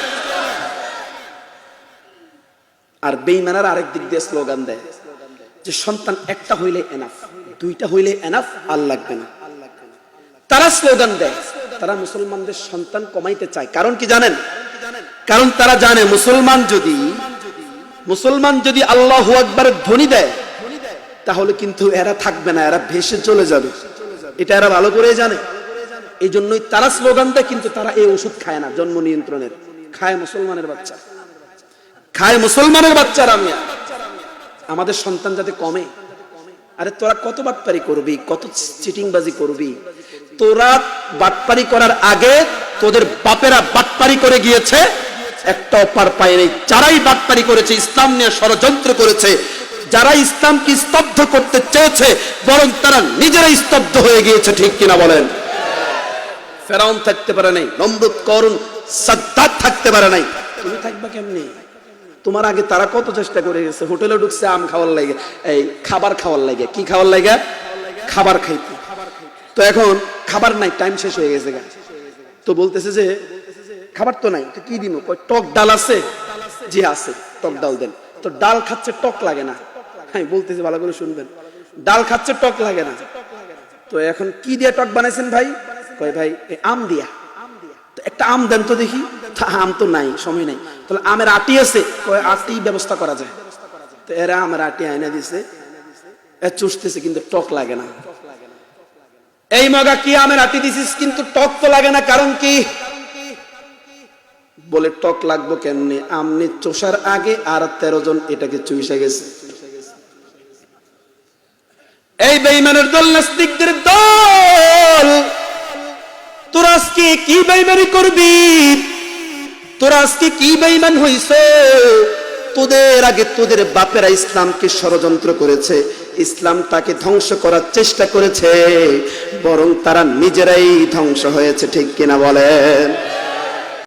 আর বেঈমানারা আরেক দিক দিয়ে স্লোগান দেয় যে সন্তান একটা হইলে এনাফ, দুইটা হইলে এনাফ, আর লাগবে না। তারা স্লোগান দেয়, তারা মুসলমানদের সন্তান কমাইতে চায়। কারণ কি জানেন? কারণ তারা জানে মুসলমান যদি আল্লাহু আকবার ধ্বনি দেয় তাহলে কিন্তু এরা থাকবে না, এরা ভেসে চলে যাবে। এটা এরা ভালো করে জানে। এই জন্যই তারা স্লোগান দেয়, কিন্তু তারা এই ওষুধ খায় না জন্ম নিয়ন্ত্রণের। খায় মুসলমানের বাচ্চা, খায় মুসলমানের বাচ্চারা। মিয়া, আমাদের সন্তান যাতে কমে। আরে তোরা কত বাটপারি করবি, কত চিটিংবাজি করবি? তোরা বাটপারি করার আগে তোদের বাপেরা বাটপারি করে গিয়েছে, একটাও পার পায় নেই। যারাই বাটপারি করেছে, ইসলাম নিয়ে ষড়যন্ত্র করেছে, যারা ইসলামকে স্তব্ধ করতে চেয়েছে, বরং তারা নিজেরাই স্তব্ধ হয়ে গিয়েছে, ঠিক কিনা বলেন? ফেরাউন থাকতে পারে নাই, নমরুদ, করুন, সাদ্দাত থাকতে পারে নাই, তুমি থাকবা কেমনি? তোমার আগে তারা কত চেষ্টা করে গেছে। হোটেলে ঢুকছে আম খাওয়ার লাগে, এই খাবার খাওয়ার লাগে। কি খাওয়ার লাগে? খাবার খাইতে। তো এখন খাবার নাই, টাইম শেষ হয়ে গেছে। তো বলতেছে যে খাবার তো নাই, তো কি দিব? টক ডাল আছে? জি আছে, টক ডাল দেন। তো ডাল খাচ্ছে, টক লাগে না। হ্যাঁ, বলতেছে, ভালো করে শুনবেন, ডাল খাচ্ছে, টক লাগে না। তো এখন কি দিয়ে টক বানাইছেন ভাই? কয় ভাই আম দিয়া। তো একটা আম দেন তো দেখি। আম তো নাই, সময় নাই। তাহলে আমের আটি আছে? কয় আটি ব্যবস্থা করা যায়। তো এরা আমের আটি আইনা দিছে, চুষতেছে, কিন্তু টক লাগে না। এই মগা, কি আমের আটি দিছিস কিন্তু টক তো লাগে না, কারণ কি? বলে টক লাগবো কেমনে? আমনি চষার আগে আর 13 জন এটাকে চুষে গেছে। এই বেঈমানের দল, নাস্তিকদের দল, তোরা আজকে কি বেঈমানি করবি? তোরা আজকে কি বেঈমান হইছ? তোদের আগে তোদের বাপেরা ইসলামকে ষড়যন্ত্র করেছে, ইসলামটাকে ধ্বংস করার চেষ্টা করেছে, বরং তারা নিজেরাই ধ্বংস হয়েছে, ঠিক কিনা বলেন?